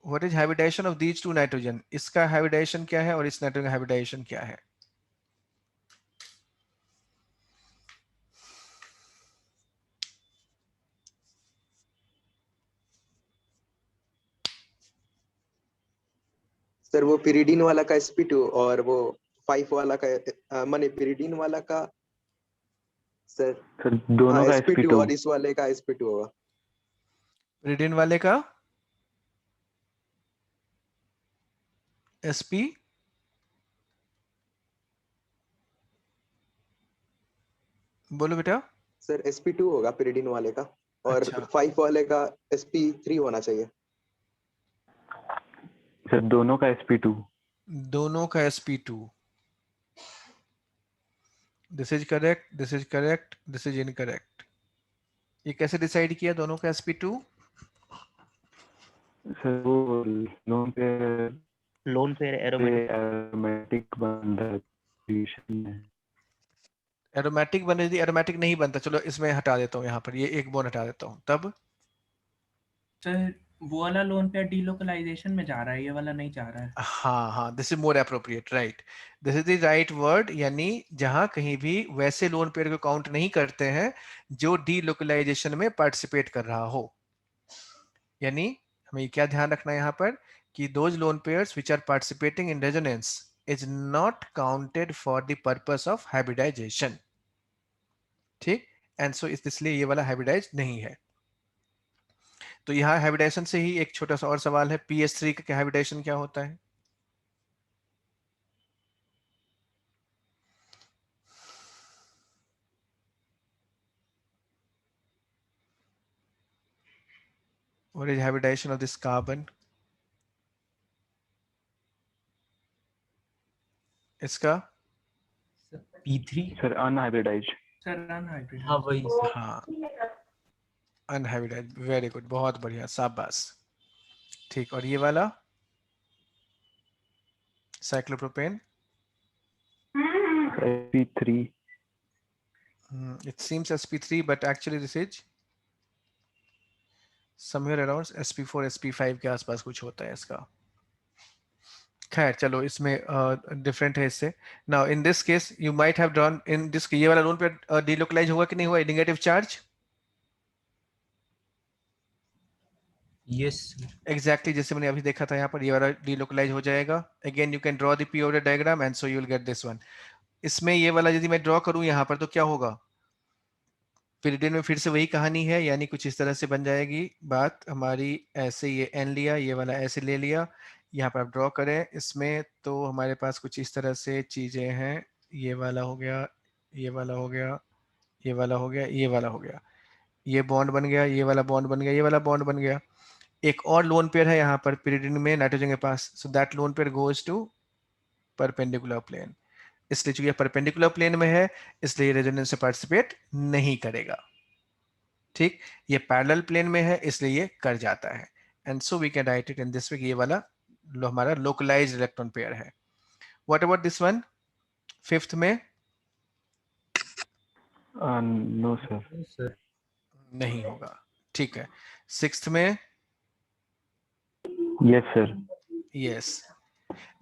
what is hybridization of these two nitrogen. इसका हाइब्रिडाइजेशन क्या है और इस नाइट्रोजन का हाइब्रिडाइजेशन क्या है? सर वो पिरिडीन वाला का sp2 और वो 5 वाला का माने पिरिडीन वाला का सर दोनों का sp2 और इस वाले का sp2 होगा. पिरिडीन वाले का sp बोलो बेटा. सर sp2 होगा पिरिडीन वाले का, और अच्छा. 5 वाले का sp3 होना चाहिए. सर दोनों का sp2. दोनों का sp2. This is correct, this is correct, this is incorrect. ये कैसे डिसाइड किया दोनों का sp2? सर वो लोन पेयर एरोमेटिक बन रहा है. एरोमेटिक बने, यदि एरोमेटिक नहीं बनता, चलो इसमें हटा देता हूँ, यहाँ पर ये एक बॉन्ड हटा देता हूँ. तब सर वो वाला लोन पेयर डीलोकलाइजेशन में जा रहा है, ये वाला नहीं जा रहा है. हाँ, this is more appropriate. Right, this is the right word. यानी जहां कहीं भी वैसे लोन पेयर को काउंट नहीं करते हैं जो डीलोकलाइजेशन में पार्टिसिपेट कर रहा हो. यानी हमें क्या ध्यान रखना है यहाँ पर कि those lone pairs which are participating in resonance is not counted for the purpose of hybridization. ठीक. एंड सो इसलिए ये वाला हाइब्रिडाइज नहीं है. तो यहाँ हाइब्रिडाइजेशन से ही एक छोटा सा और सवाल है, pH3 का हाइब्रिडाइजेशन क्या होता है? What is hybridization of this carbon? इसका P3 sir unhybridised. Sir unhybrid. हाँ वही सर। हाँ अनहाइब्रिडाइज्ड, वेरी गुड, बहुत बढ़िया, शाबाश। ठीक, और ये वाला cyclopropane? sp3। It seems sp3 but actually this is somewhere around sp4 sp5 के आसपास कुछ होता है इसका। खैर चलो, इसमें डिफरेंट है इससे। Now in this case you might have drawn in this, ये वाला लोन पे डिलोकलाइज होगा कि नहीं हुआ नेगेटिव चार्ज? यस एग्जैक्टली जैसे मैंने अभी देखा था, यहाँ पर ये वाला डिलोकलाइज हो जाएगा। Again you can draw the P order diagram and so you will gate this one. इसमें ये वाला यदि मैं ड्रॉ करूं यहाँ पर तो क्या होगा? पिरिडिन में फिर से वही कहानी है, यानी कुछ इस तरह से बन जाएगी बात हमारी। ऐसे ये एन लिया, ये वाला ऐसे ले लिया, यहाँ पर आप ड्रॉ करें इसमें तो हमारे पास कुछ इस तरह से चीजें हैं। ये वाला हो गया, ये वाला हो गया, ये वाला हो गया, ये वाला हो गया, ये बॉन्ड बन गया, ये वाला बॉन्ड बन गया, ये वाला बॉन्ड बन गया। एक और लोन पेयर है यहाँ पर पिरिडिन में नाइट्रोजन के पास, so that lone pair goes to perpendicular plane. इसलिए चूंकि परपेंडिकुलर प्लेन में है इसलिए रेजोनेंस से पार्टिसिपेट नहीं करेगा। ठीक, ये पैरेलल प्लेन में है इसलिए ये कर जाता है। And so we can write it in this way, ये वाला हमारा लोकलाइज्ड इलेक्ट्रॉन पेयर है। What about this one, fifth में? No sir. नहीं होगा, ठीक है। सिक्स्थ में? Yes sir. यस।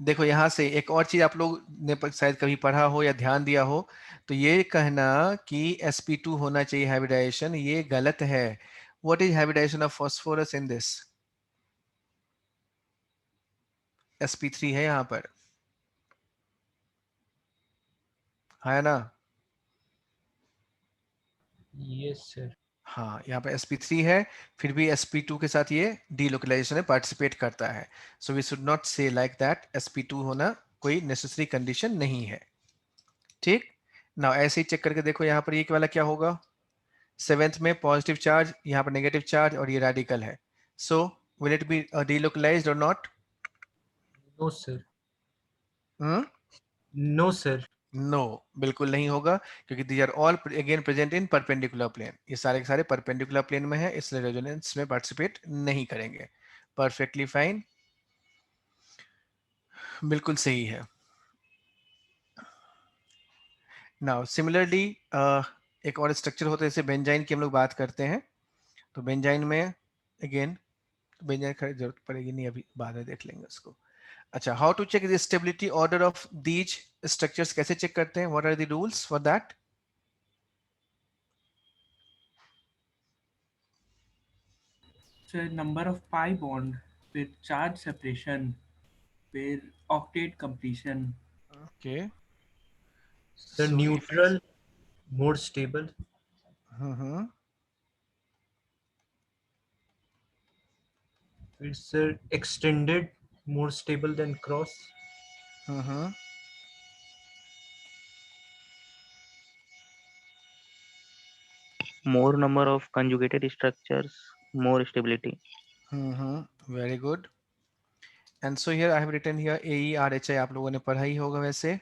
देखो यहाँ से एक और चीज आप लोग ने शायद कभी पढ़ा हो या ध्यान दिया हो, तो ये कहना कि sp2 होना चाहिए हाइब्रिडाइजेशन, ये गलत है। What is hybridization of phosphorus in this? sp3 है यहाँ पर, है ना? Yes sir. हाँ, यहाँ पे sp3 है, फिर भी sp2 के साथ ये डीलोकलाइजेशन में पार्टिसिपेट करता है। सो वी शुड नॉट से लाइक दैट, sp2 होना कोई नेसेसरी कंडीशन नहीं है। ठीक ना, ऐसे ही चेक करके देखो यहाँ पर ये वाला क्या होगा। सेवेंथ में पॉजिटिव चार्ज, यहाँ पर नेगेटिव चार्ज और ये रेडिकल है। So will it be delocalised और not? No sir. No sir. No, बिल्कुल नहीं होगा, क्योंकि these are all again present in perpendicular plane. ये सारे के सारे परपेंडिकुलर प्लेन में है, इसलिए रेजोनेंस में पार्टिसिपेट नहीं करेंगे। परफेक्टली फाइन, बिल्कुल सही है। नाउ सिमिलरली एक और स्ट्रक्चर होता है, जैसे बेंजाइन की हम लोग बात करते हैं, तो बेंजाइन में अगेन बेंजाइन की जरूरत पड़ेगी नहीं, अभी बाद में देख लेंगे उसको। अच्छा, how to check the stability order of these structures, कैसे चेक करते हैं? What are the rules for that? Sir number of pi bond, फिर चार्ज सेपरेशन, फिर octet completion. Okay sir neutral, more stable. फिर sir extended, more stable than cross. More number of conjugated structures, more stability. Very good. And so here I have written here AERHI, आप लोगों ने पढ़ा ही होगा वैसे।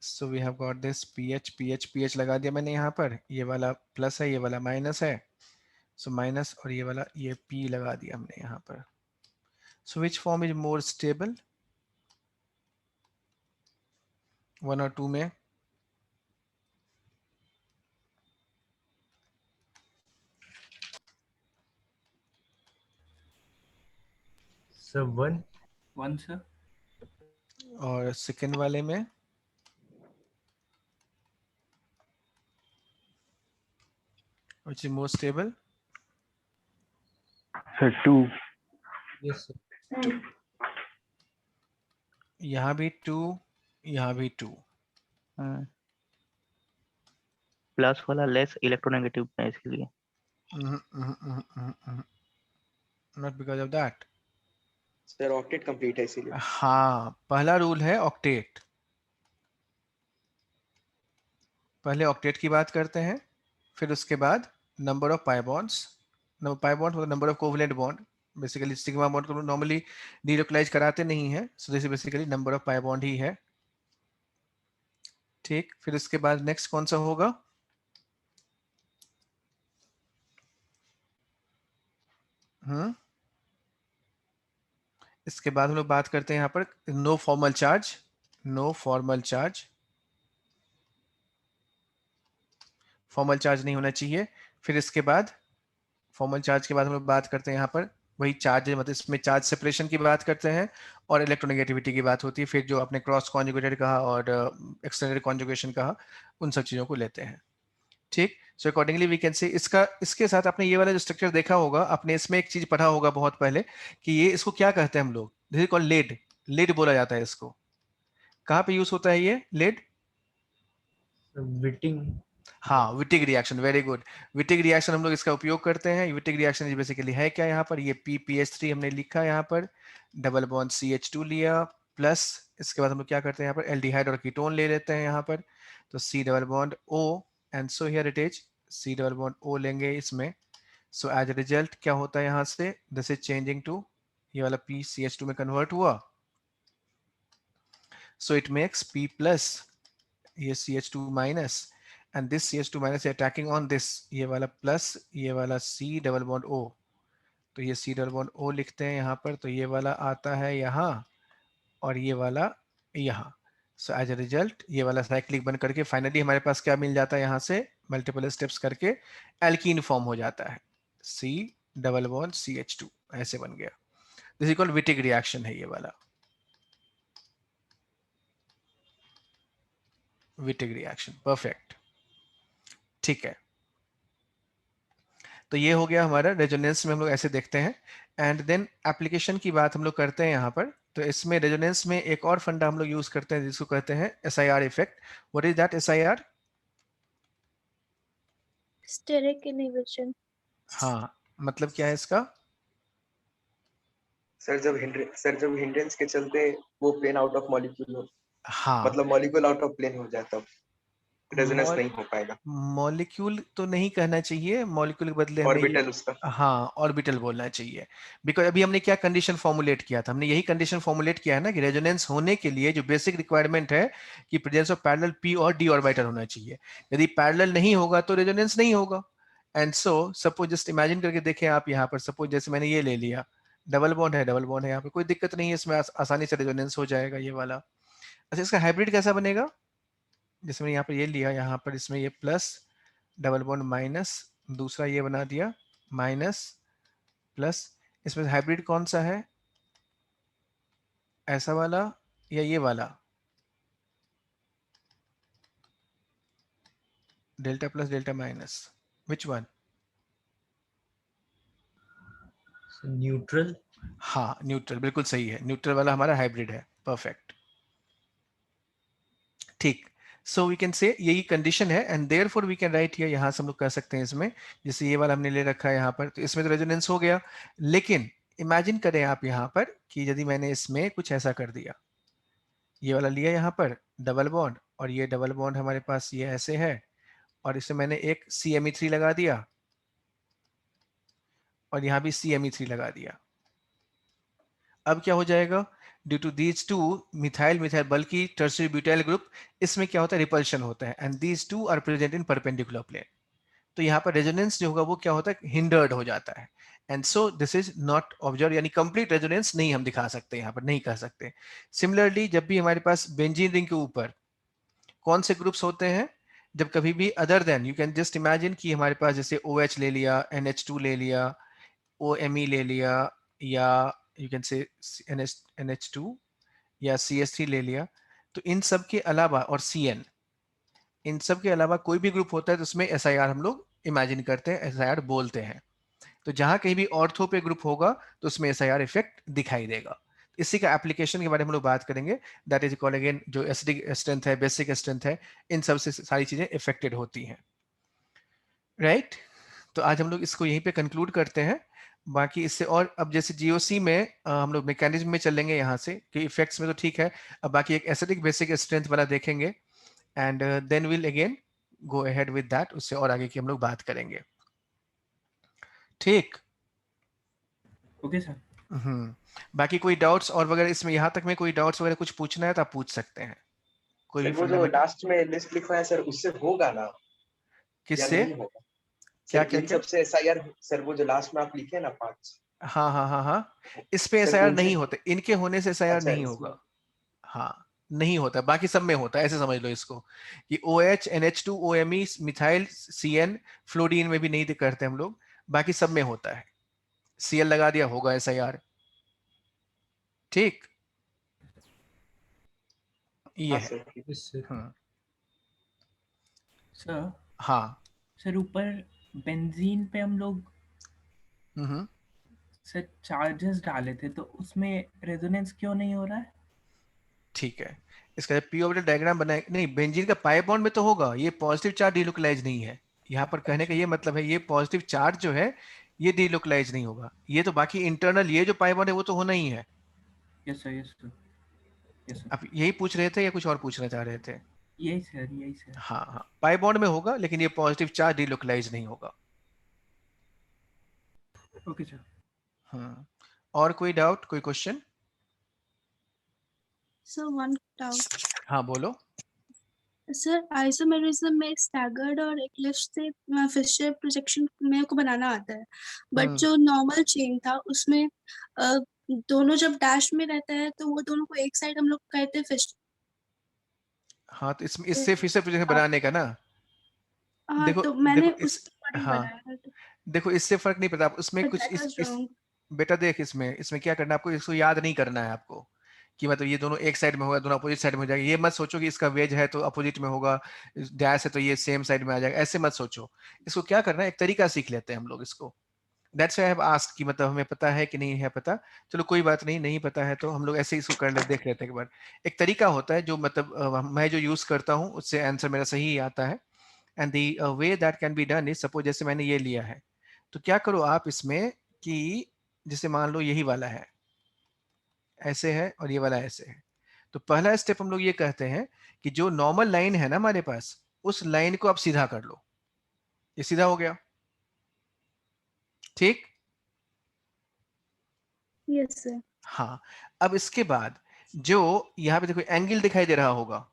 So we have got this pH लगा दिया मैंने यहाँ पर, ये वाला प्लस है, ये वाला माइनस है, so माइनस, और ये वाला ये P लगा दिया हमने यहाँ पर। So which form is more stable, 1 और 2 में? Sir 1 sir. और सेकेंड वाले में? Which is more stable? Sir 2। Yes sir. यहाँ भी 2, यहाँ भी 2। प्लस वाला लेस इलेक्ट्रोनेगेटिव है इसलिए। Not because of that. Sir octet complete है इसीलिए। हाँ, पहला रूल है ऑक्टेट। पहले ऑक्टेट की बात करते हैं, फिर उसके बाद number of pi bonds. Pi bond मतलब number of covalent bond. Basically sigma bond को नॉर्मली डीलोकलाइज कराते नहीं है, so this basically number of pi bond ही है। ठीक, फिर इसके बाद नेक्स्ट कौन सा होगा? इसके बाद हम लोग बात करते हैं यहाँ पर no formal charge. No formal charge, formal charge नहीं होना चाहिए। फिर इसके बाद फॉर्मल चार्ज के बाद हम लोग बात करते हैं यहाँ पर वही चार्ज, मतलब इसमें चार्ज सेपरेशन की बात करते हैं और इलेक्ट्रोनेगेटिविटी की बात होती है। फिर जो आपने क्रॉस कॉन्जुगेटेड कहा और एक्सटेंडेड कॉन्जुगेशन कहा, उन सब चीजों को लेते हैं। ठीक, so accordingly we can say इसके साथ आपने ये वाला जो स्ट्रक्चर देखा होगा, आपने इसमें एक चीज पढ़ा होगा बहुत पहले कि ये इसको क्या कहते हैं हम लोग, this is called lead. Lead बोला जाता है इसको। कहाँ पे यूज होता है ये लेड? विटिंग। हाँ, Wittig reaction, very good. Wittig reaction हम लोग इसका उपयोग करते हैं। विटिग रिएक्शन बेसिकली है क्या? यहाँ पर ये PPH3 हमने लिखा, यहाँ पर डबल बॉन्ड CH2 लिया, प्लस इसके बाद हम लोग क्या करते हैं यहाँ पर एल्डिहाइड और कीटोन ले लेते हैं यहाँ पर, तो C double bond O and so here it is C double bond O लेंगे इसमें। सो एज अ रिजल्ट क्या होता है यहाँ से, दिस इज चेंजिंग टू, ये वाला P CH2 में कन्वर्ट हुआ, so it makes P plus ये CH2 minus and this CH2 minus is attacking on this, ये वाला प्लस ये वाला C डबल बॉन्ड O, तो ये C डबल बॉन्ड O लिखते हैं यहाँ पर, तो ये वाला आता है यहाँ और ये वाला यहाँ। सो एज अ रिजल्ट ये वाला साइक्लिक बन करके फाइनली हमारे पास क्या मिल जाता है, यहाँ से मल्टीपल स्टेप्स करके एल्कीन फॉर्म हो जाता है, C डबल बॉन्ड CH2 ऐसे बन गया। This is called Wittig reaction है ये वाला, विटिग रिएक्शन। परफेक्ट, ठीक है। तो ये हो गया हमारा रेजोनेंस में हम लोग ऐसे देखते हैं। एंड देन एप्लीकेशन की बात हम लोग करते हैं यहाँ पर, तो इसमें रेजोनेंस में एक और फंडा हम लोग यूज करते हैं जिसको कहते हैं SIR effect. What is that SIR? Steric inhibition. हाँ, मतलब क्या है इसका? सर जब हिंड्रेंस के चलते वो प्लेन आउट ऑफ मॉलिक्यूल हो, हाँ, मतलब मॉलिक्यूल आउट ऑफ प्लेन हो जाए तब रेजोनेंस नहीं हो पाएगा। मॉलिक्यूल तो नहीं कहना चाहिए, मॉलिक्यूल के बदले हमें ऑर्बिटल उसका, हाँ ऑर्बिटल बोलना चाहिए। बिकॉज अभी हमने क्या कंडीशन फॉर्मुलेट किया था, हमने यही कंडीशन फॉर्मुलेट किया है ना कि रेजोनेंस होने के लिए जो बेसिक रिक्वायरमेंट है कि प्रेजेंस ऑफ पैरेलल p और d ऑर्बिटल होना चाहिए। यदि पैरेलल नहीं होगा तो रेजोनेंस नहीं होगा। And so suppose just imagine करके देखें आप यहाँ पर, सपोज जैसे मैंने ये ले लिया, डबल बॉन्ड है, डबल बॉन्ड है, यहाँ पे कोई दिक्कत नहीं है, इसमें आसानी से रेजोनेंस हो जाएगा ये वाला। अच्छा, इसका हाइब्रिड कैसा बनेगा? जैसे मैंने यहाँ पर ये लिया, यहाँ पर इसमें ये प्लस डबल बॉन्ड माइनस, दूसरा ये बना दिया माइनस प्लस, इसमें हाइब्रिड कौन सा है, ऐसा वाला या ये वाला? Delta plus delta minus, which one? Neutral. हाँ, न्यूट्रल, बिल्कुल सही है, न्यूट्रल वाला हमारा हाइब्रिड है। परफेक्ट, ठीक। सो वी कैन से यही कंडीशन है and therefore we can write here, यहाँ से हम लोग कह सकते हैं इसमें, जैसे ये वाला हमने ले रखा है यहाँ पर, तो इसमें तो रेजोनेंस हो गया। लेकिन इमेजिन करें आप यहाँ पर कि यदि मैंने इसमें कुछ ऐसा कर दिया, ये वाला लिया यहाँ पर डबल बॉन्ड और ये डबल बॉन्ड हमारे पास ये ऐसे है और इसमें मैंने एक CMe3 लगा दिया और यहाँ भी CMe3 लगा दिया। अब क्या हो जाएगा? Due to these two methyl methyl बल्कि टर्शियरी ब्यूटाइल ग्रुप, इसमें क्या होता है, रिपल्शन होता है and these two are present in perpendicular plane. तो यहाँ पर रेजोनेंस जो होगा वो क्या होता है, हिंडर्ड हो जाता है। And so this is not observe, यानी कंप्लीट रेजोनेंस नहीं हम दिखा सकते, यहाँ पर नहीं कह सकते। सिमिलरली जब भी हमारे पास बेंजीन रिंग के ऊपर कौन से ग्रुप्स होते हैं, जब कभी भी other than, you can just imagine कि हमारे पास जैसे OH ले लिया, NH2 ले लिया, OMe ले लिया, या यू कैन से NH2 या CH3 ले लिया, तो इन सब के अलावा और CN, इन सब के अलावा कोई भी ग्रुप होता है तो उसमें SIR हम लोग इमेजिन करते हैं, SIR बोलते हैं। तो जहां कहीं भी ऑर्थो पे ग्रुप होगा तो उसमें SIR इफेक्ट दिखाई देगा। इसी का एप्लीकेशन के बारे में हम लोग बात करेंगे, दैट इज कॉल्ड अगेन जो एसिडिक स्ट्रेंथ है, बेसिक स्ट्रेंथ है, इन सब से सारी चीजें इफेक्टेड होती हैं, राइट? तो आज हम लोग इसको यहीं पे कंक्लूड करते हैं। बाकी इससे और अब जैसे जीओसी में हम लोग मैकेनिज्म में चलेंगे यहाँ से कि इफेक्ट्स में तो ठीक है, अब बाकी एक एसिडिक बेसिक स्ट्रेंथ वाला देखेंगे and then will again go ahead with that, उससे और आगे की हम लोग बात करेंगे। ठीक। Okay sir. बाकी कोई डाउट्स और वगैरह इसमें, यहाँ तक में कोई डाउट्स वगैरह कुछ पूछना है तो आप पूछ सकते हैं। कोई भी सर वो जो फंडामेंटल लास्ट में लिस्ट लिखा है सर, उससे होगा ना या किससे? नहीं होगा? क्या सर क्या इन क्या? सबसे एसआईआर, सर वो जो लास्ट में आप लिखे हैं ना 5, हाँ हाँ हाँ हाँ, इस पे सर एसआईआर उनसे, नहीं होते, इनके होने से एसआईआर अच्छा नहीं इसमें, होगा। हाँ नहीं होता, बाकी सब में होता है, ऐसे समझ लो इसको कि OH NH2 OMe methyl CN fluorine में भी नहीं करते हम लोग, बाकी सब में होता है। Cl लगा दिया होगा SIR। ठीक, ये हाँ है। सर ठीक। सर हाँ सर ऊपर बेंजीन पे हम लोग सर चार्जेस डाले थे, तो उसमें रेजोनेंस क्यों नहीं हो रहा है? ठीक है, इसका पी ऑर्बिटल डायग्राम बनाए नहीं, बेंजीन का पाई बॉन्ड में तो होगा, ये पॉजिटिव चार्ज डिलोकलाइज नहीं है। यहाँ पर कहने का ये मतलब है, ये पॉजिटिव चार्ज जो है ये डिलोकलाइज नहीं होगा, ये तो बाकी इंटरनल ये जो पाई बॉन्ड है वो तो होना ही है। Yes sir, yes sir, yes sir. आप यही पूछ रहे थे या कुछ और पूछना चाह रहे थे? यही सर, यही सर। हाँ हाँ, पाई बॉन्ड में होगा लेकिन ये पॉजिटिव चार्ज डिलोकलाइज नहीं होगा। Okay sir. और कोई डाउट, कोई क्वेश्चन? सर वन डाउट हाँ बोलो। सर, आइसोमेरिज्म में स्टैगर्ड और एक्लिप्स से फिशर प्रोजेक्शन मेरे को बनाना आता है, बट जो नॉर्मल चेन था उसमें दोनों जब डैश में रहता है तो वो दोनों को एक साइड हम लोग कहते हैं फिश। हाँ तो इससे फिशर प्रोजेक्शन बनाने का ना, हाँ देखो तो मैंने देखो इस, उसके अकॉर्डिंग हाँ बनाया तो, देखो इससे फर्क नहीं पड़ता, आप उसमें but कुछ that was इस wrong. बेटा देख, इसमें क्या करना है आपको, इसको याद नहीं करना है आपको कि मतलब ये दोनों एक साइड में होगा, दोनों अपोजिट साइड में हो जाएगा। ये मत सोचो कि इसका वेज है तो अपोजिट में होगा, डैश है तो ये सेम साइड में आ जाएगा, ऐसे मत सोचो। इसको क्या करना है, एक तरीका सीख लेते हैं हम लोग इसको। That's why I have asked कि मतलब हमें पता है कि नहीं है पता, चलो कोई बात नहीं, नहीं पता है तो हम लोग ऐसे ही इसको कर ले, देख लेते हैं एक बार। एक तरीका होता है जो मतलब मैं जो यूज करता हूँ उससे आंसर मेरा सही ही आता है। And the way that can be done is, suppose जैसे मैंने ये लिया है तो क्या करो आप इसमें कि जैसे मान लो यही वाला है, ऐसे है और ये वाला ऐसे है, तो पहला स्टेप हम लोग ये कहते हैं कि जो नॉर्मल लाइन है ना हमारे पास, उस लाइन को आप सीधा कर लो, ये सीधा हो गया। ठीक, यस सर। हाँ अब इसके बाद जो यहाँ पे देखो एंगल दिखाई दे रहा होगा,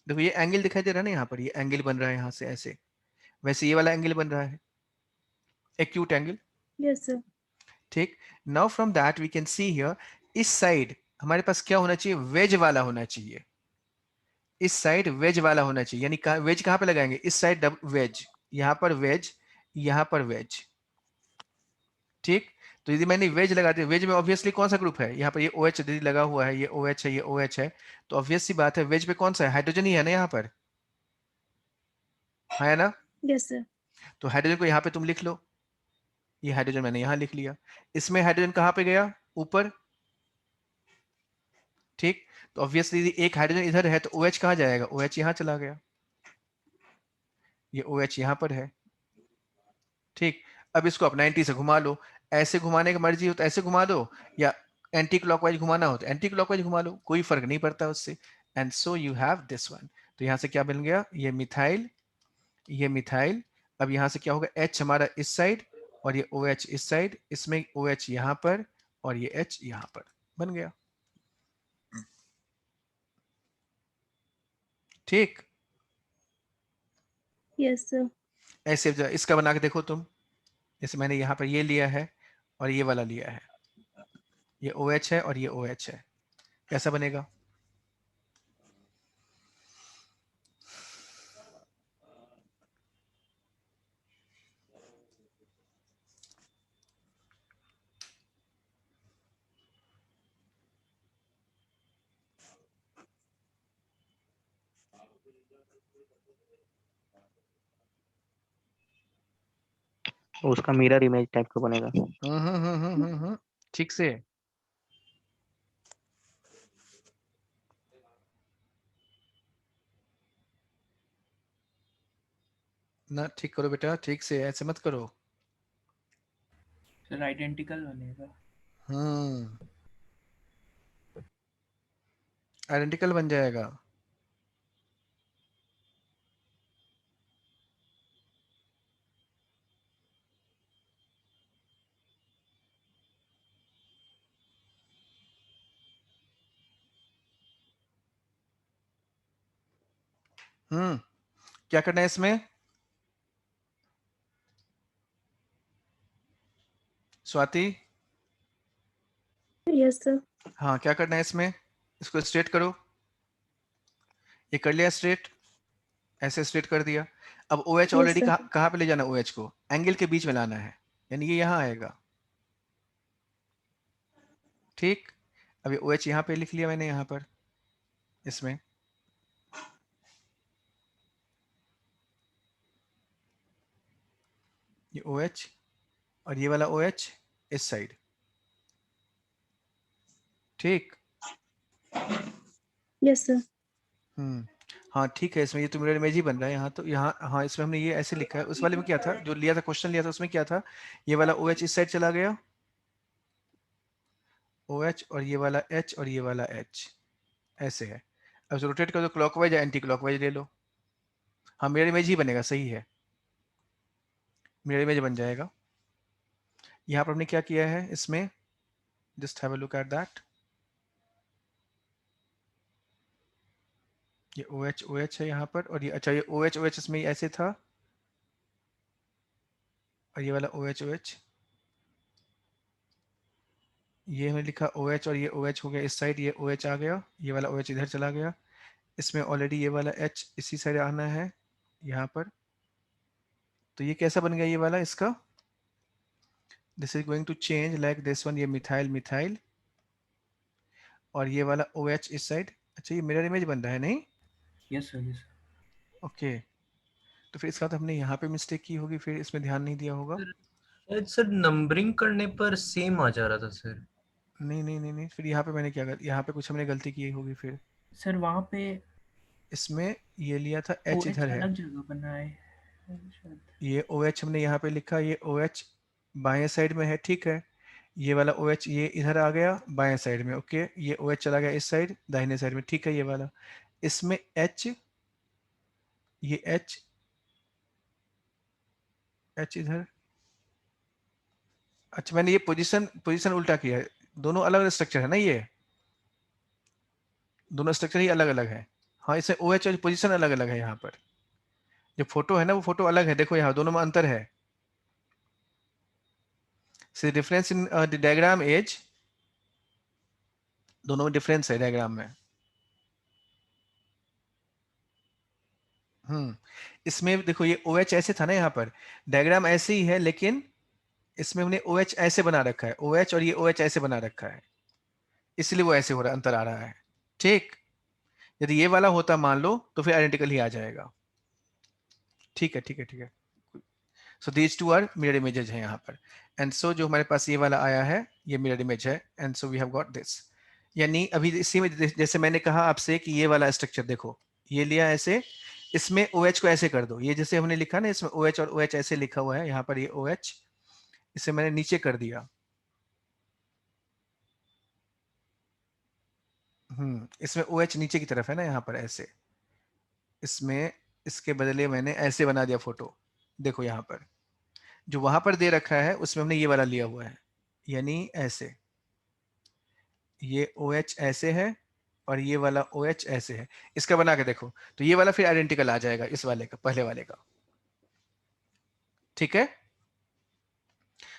देखो ये एंगल दिखाई दे रहा है ना, यहाँ पर ये एंगल बन रहा है यहाँ से ऐसे, वैसे ये वाला एंगल बन रहा है, एक्यूट एंगल। Yes sir. ठीक, now from that we can see here, इस साइड हमारे पास क्या होना चाहिए, वेज वाला होना चाहिए, इस साइड वेज वाला होना चाहिए, यानी वेज कहाँ पे लगाएंगे, इस साइड वेज, यहाँ पर वेज, यहाँ पर वेज। ठीक, तो यदि मैंने वेज लगा दिया, वेज में ऑब्वियसली कौन सा ग्रुप है, यहाँ पर ये OH यदि लगा हुआ है, ये OH है, ये OH है, तो ऑब्वियस सी बात है वेज पे कौन सा है, हाइड्रोजन ही है ना यहाँ पर, है ना? Yes sir. तो हाइड्रोजन को यहाँ पे तुम लिख लो, ये हाइड्रोजन मैंने यहाँ लिख लिया, इसमें हाइड्रोजन कहाँ पे गया, ऊपर। ठीक, तो ऑब्वियसली यदि एक हाइड्रोजन इधर है तो OH कहाँ जाएगा, OH यहाँ चला गया, ये OH यहाँ पर है। ठीक, अब इसको आप 90 से घुमा लो, ऐसे घुमाने की मर्जी हो तो ऐसे घुमा दो, या एंटी क्लॉकवाइज घुमाना हो तो एंटी क्लॉकवाइज घुमा लो, कोई फर्क नहीं पड़ता उससे। And so you have this one, तो यहाँ से क्या बन गया, ये मिथाइल, ये मिथाइल। अब यहाँ से क्या होगा, H हमारा इस साइड और ये OH इस साइड, इसमें OH यहाँ पर और ये H यहाँ पर बन गया। ठीक, यस सर। ऐसे इसका बना के देखो तुम, जैसे मैंने यहाँ पर ये लिया है और ये वाला लिया है, ये OH है और ये OH है, कैसा बनेगा? उसका मिरर इमेज टाइप का बनेगा। ठीक से ना, ठीक करो बेटा, ठीक से, ऐसे मत करो। सर आइडेंटिकल बनेगा। आइडेंटिकल बन जाएगा। क्या करना है इसमें स्वाति? Yes sir. हाँ, क्या करना है इसमें? इसको स्ट्रेट करो। ये कर लिया स्ट्रेट, ऐसे स्ट्रेट कर दिया। अब ओ एच ऑलरेडी sir. कहाँ पे ले जाना? ओ एच को एंगल के बीच में लाना है, यानी ये यहाँ आएगा। ठीक, अब ये ओ एच यहाँ पे लिख लिया मैंने, यहाँ पर इसमें ये ओ एच और ये वाला ओ एच इस साइड। ठीक, यस सर। हाँ ठीक है। इसमें ये तो मिरर इमेज ही बन रहा है यहाँ, तो यहाँ हाँ इसमें हमने ये ऐसे लिखा है। उस वाले में क्या था जो लिया था, क्वेश्चन लिया था, उसमें क्या था? ये वाला ओ एच इस साइड चला गया, ओ एच, और ये वाला एच और ये वाला एच ऐसे है। अब रोटेट कर दो क्लॉकवाइज या एंटी क्लॉकवाइज ले लो। हाँ मिरर इमेज ही बनेगा, सही है, मिरर इमेज बन जाएगा। यहाँ पर हमने क्या किया है इसमें, just have a look at that. ये ओ एच है यहाँ पर, और ये अच्छा ये ओ एच इसमें ऐसे था, और ये वाला ओ एच ये हमने लिखा ओ एच, और ये ओ एच हो गया इस साइड, ये ओ एच आ गया, ये वाला ओ एच इधर चला गया। इसमें ऑलरेडी ये वाला एच इसी साइड आना है यहाँ पर। तो ये कैसा बन गया ये वाला इसका? This is going to change like this one, ये मिथाइल मिथाइल, और ये वाला ओ एच इस साइड। अच्छा ये मिरर इमेज बन रहा है नहीं? Yes sir, yes. ओके, तो फिर इसका तो हमने यहाँ पे मिस्टेक की होगी, फिर इसमें ध्यान नहीं दिया होगा। शायद सर नंबरिंग करने पर सेम आ जा रहा था सर। नहीं, फिर यहाँ पे मैंने क्या यहाँ पे कुछ हमने गलती की होगी फिर। सर वहाँ पे इसमें ये लिया था एच OH इधर है, अलग जगह बना है शायद। ये ओ एच हमने यहाँ पे लिखा, ये ओ एच बाएं साइड में है, ठीक है। ये वाला ओ एच ये इधर आ गया बाएं साइड में, ओके। ये ओ एच चला गया इस साइड दाहिने साइड में, ठीक है। ये वाला इसमें एच, ये एच इधर। अच्छा मैंने ये पोजीशन उल्टा किया है, दोनों अलग अलग स्ट्रक्चर है ना, ये दोनों स्ट्रक्चर ही अलग अलग है। हाँ इसमें ओ एच और पोजीशन अलग अलग है। यहाँ पर जो फोटो है ना वो फोटो अलग है, देखो यहाँ दोनों में अंतर है। See difference in the diagram as, दोनों में डिफरेंस है डायग्राम में। इसमें देखो ये ओ एच ऐसे था ना, यहाँ पर डायग्राम ऐसे ही है, लेकिन इसमें हमने ओ एच ऐसे बना रखा है, ओ एच और ये ओ एच ऐसे बना रखा है, इसलिए वो ऐसे हो रहा है, अंतर आ रहा है। ठीक, यदि ये वाला होता मान लो तो फिर आइडेंटिकल ही आ जाएगा। ठीक है। So these two are mirror images हैं यहाँ पर, एंड सो जो हमारे पास ये वाला आया है ये मिरर इमेज है, and so we have got this. यानी अभी इसी में जैसे मैंने कहा आपसे कि ये वाला स्ट्रक्चर देखो, ये लिया ऐसे, इसमें ओ एच को ऐसे कर दो, ये जैसे हमने लिखा ना इसमें ओ एच और ओ एच ऐसे लिखा हुआ है, यहाँ पर ये ओ एच इसे मैंने नीचे कर दिया। इसमें ओ एच नीचे की तरफ है ना, यहाँ पर ऐसे, इसमें इसके बदले मैंने ऐसे बना दिया फोटो। देखो यहाँ पर जो वहां पर दे रखा है उसमें हमने ये वाला लिया हुआ है, यानी ऐसे ये ओ एच ऐसे है और ये वाला ओ एच ऐसे है। इसका बना के देखो तो ये वाला फिर आइडेंटिकल आ जाएगा इस वाले का, पहले वाले का। ठीक है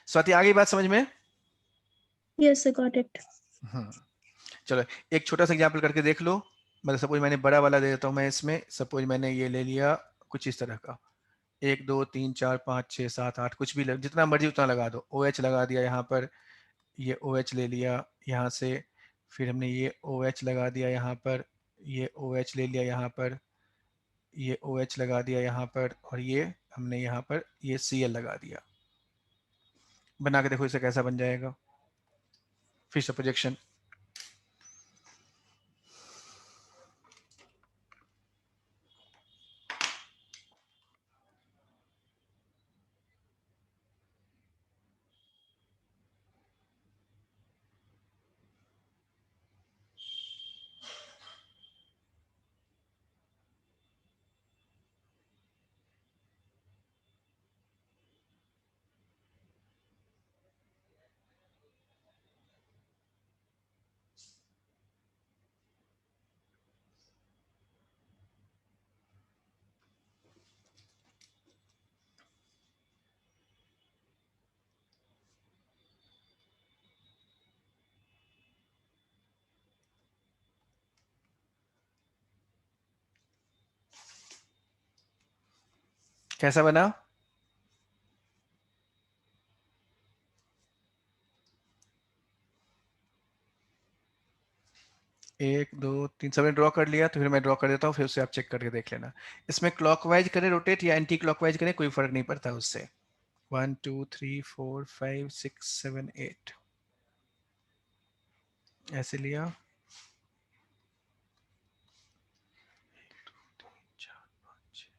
स्वाति, आ गई बात समझ में? Yes sir, got it. चलो एक छोटा सा एग्जाम्पल करके देख लो। मतलब सपोज मैंने बड़ा वाला दे देता हूँ मैं इसमें, सपोज मैंने ये ले लिया कुछ इस तरह का, 1 2 3 4 5 6 7 8 कुछ भी जितना मर्जी उतना लगा दो। ओ एच लगा दिया यहाँ पर, ये ओ एच ले लिया यहाँ से, फिर हमने ये ओ एच लगा दिया यहाँ पर, ये ओ एच ले लिया यहाँ पर, ये ओ एच लगा दिया यहाँ पर, और ये हमने यहाँ पर ये सी एल लगा दिया। बना के देखो इसे कैसा बन जाएगा फिर से प्रोजेक्शन। कैसा बना? एक दो तीन सबने ड्रॉ कर लिया, तो फिर मैं ड्रॉ कर देता हूँ, फिर उससे आप चेक करके देख लेना। इसमें क्लॉकवाइज करें रोटेट या एंटी क्लॉकवाइज करें, कोई फर्क नहीं पड़ता उससे। 1 2 3 4 5 6 7 8 ऐसे लिया। 1 2 3 4 5 6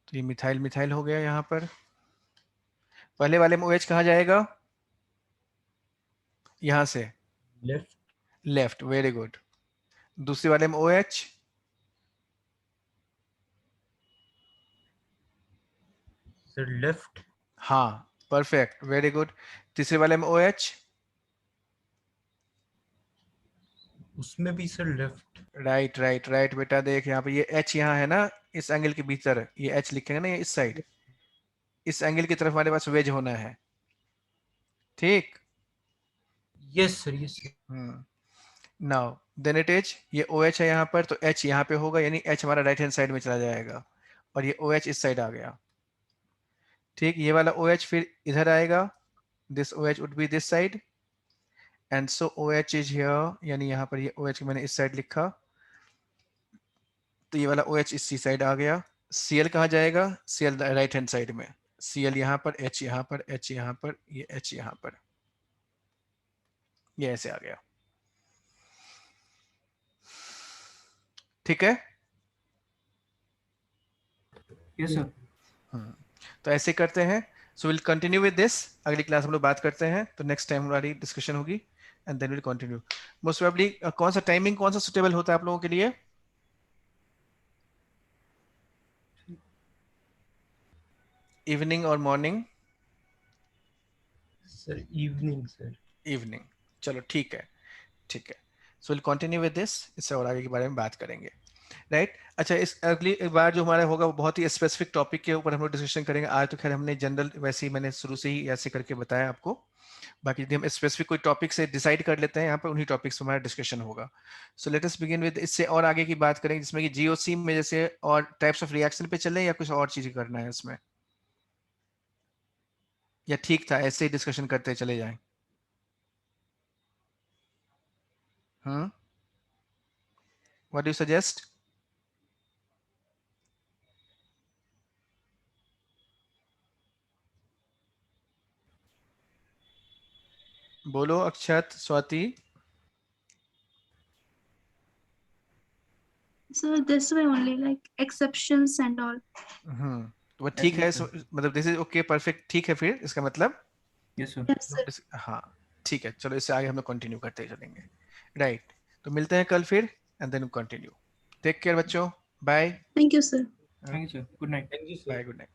तो ये मिथाइल मिथाइल हो गया यहाँ पर। पहले वाले में OH कहाँ जाएगा? यहाँ से लेफ्ट। Left, very good. दूसरे वाले में OH सर लेफ्ट। हाँ, परफेक्ट, वेरी गुड। तीसरे वाले में OH उसमें भी sir left. Right right right बेटा, देख यहाँ पे ये H यहाँ है ना, इस एंगल के भीतर ये H लिखेंगे ना, ये इस साइड, इस एंगल की तरफ हमारे पास वेज होना है, ठीक? Yes sir, yes sir. Now then it is, ये OH है यहाँ पर, तो H यहाँ पे होगा, यानी H हमारा राइट हैंड साइड में चला जाएगा और ये OH इस साइड आ गया, ठीक? ये वाला OH फिर इधर आएगा, this OH would be this side and so OH is here, यानी यहाँ पर ये OH मैंने इस साइड लिखा, तो ये वाला OH इसी साइड आ गया। Cl कहाँ जाएगा? Cl राइट हैंड साइड में, Cl यहाँ पर, H यहाँ पर, H यहाँ पर, ये H यहाँ पर, ये ऐसे आ गया, ठीक है? Yes sir. तो ऐसे करते हैं। So will continue with this, अगली क्लास हम लोग बात करते हैं, तो नेक्स्ट टाइम हमारी डिस्कशन होगी and then will continue. Most probably कौन सा टाइमिंग कौन सा सुटेबल होता है आप लोगों के लिए? इवनिंग और morning? Sir evening sir. Evening, चलो ठीक है, ठीक है। So will continue with this, इससे और आगे के बारे में बात करेंगे, राइट? अच्छा, इस अगली बार जो हमारा होगा वो बहुत ही स्पेसिफिक टॉपिक के ऊपर हम लोग डिस्कशन करेंगे। आज तो खैर हमने जनरल वैसे ही मैंने शुरू से ही ऐसे करके बताया आपको, बाकी यदि हम स्पेसिफिक कोई टॉपिक से डिसाइड कर लेते हैं यहाँ पर, उन्हीं टॉपिक्स पर हमारा डिस्कशन होगा। So let us begin with, इससे और आगे की बात करेंगे, जिसमें कि GOC में जैसे और टाइप्स ऑफ रिएक्शन पे चले या कुछ और चीजें करना है इसमें, या ठीक था ऐसे ही डिस्कशन करते चले जाएं? What do you suggest? बोलो अक्षत, Swati. So this way only, like exceptions and all. तो ठीक है, मतलब दिस इज ओके, परफेक्ट, ठीक है फिर इसका मतलब? Yes sir. Yes sir. हाँ ठीक है, चलो इससे आगे हम लोग कंटिन्यू करते चलेंगे, राइट? तो मिलते हैं कल फिर and then continue. Take care बच्चों, bye. Thank you sir. Thank you sir, good night. Bye, good night.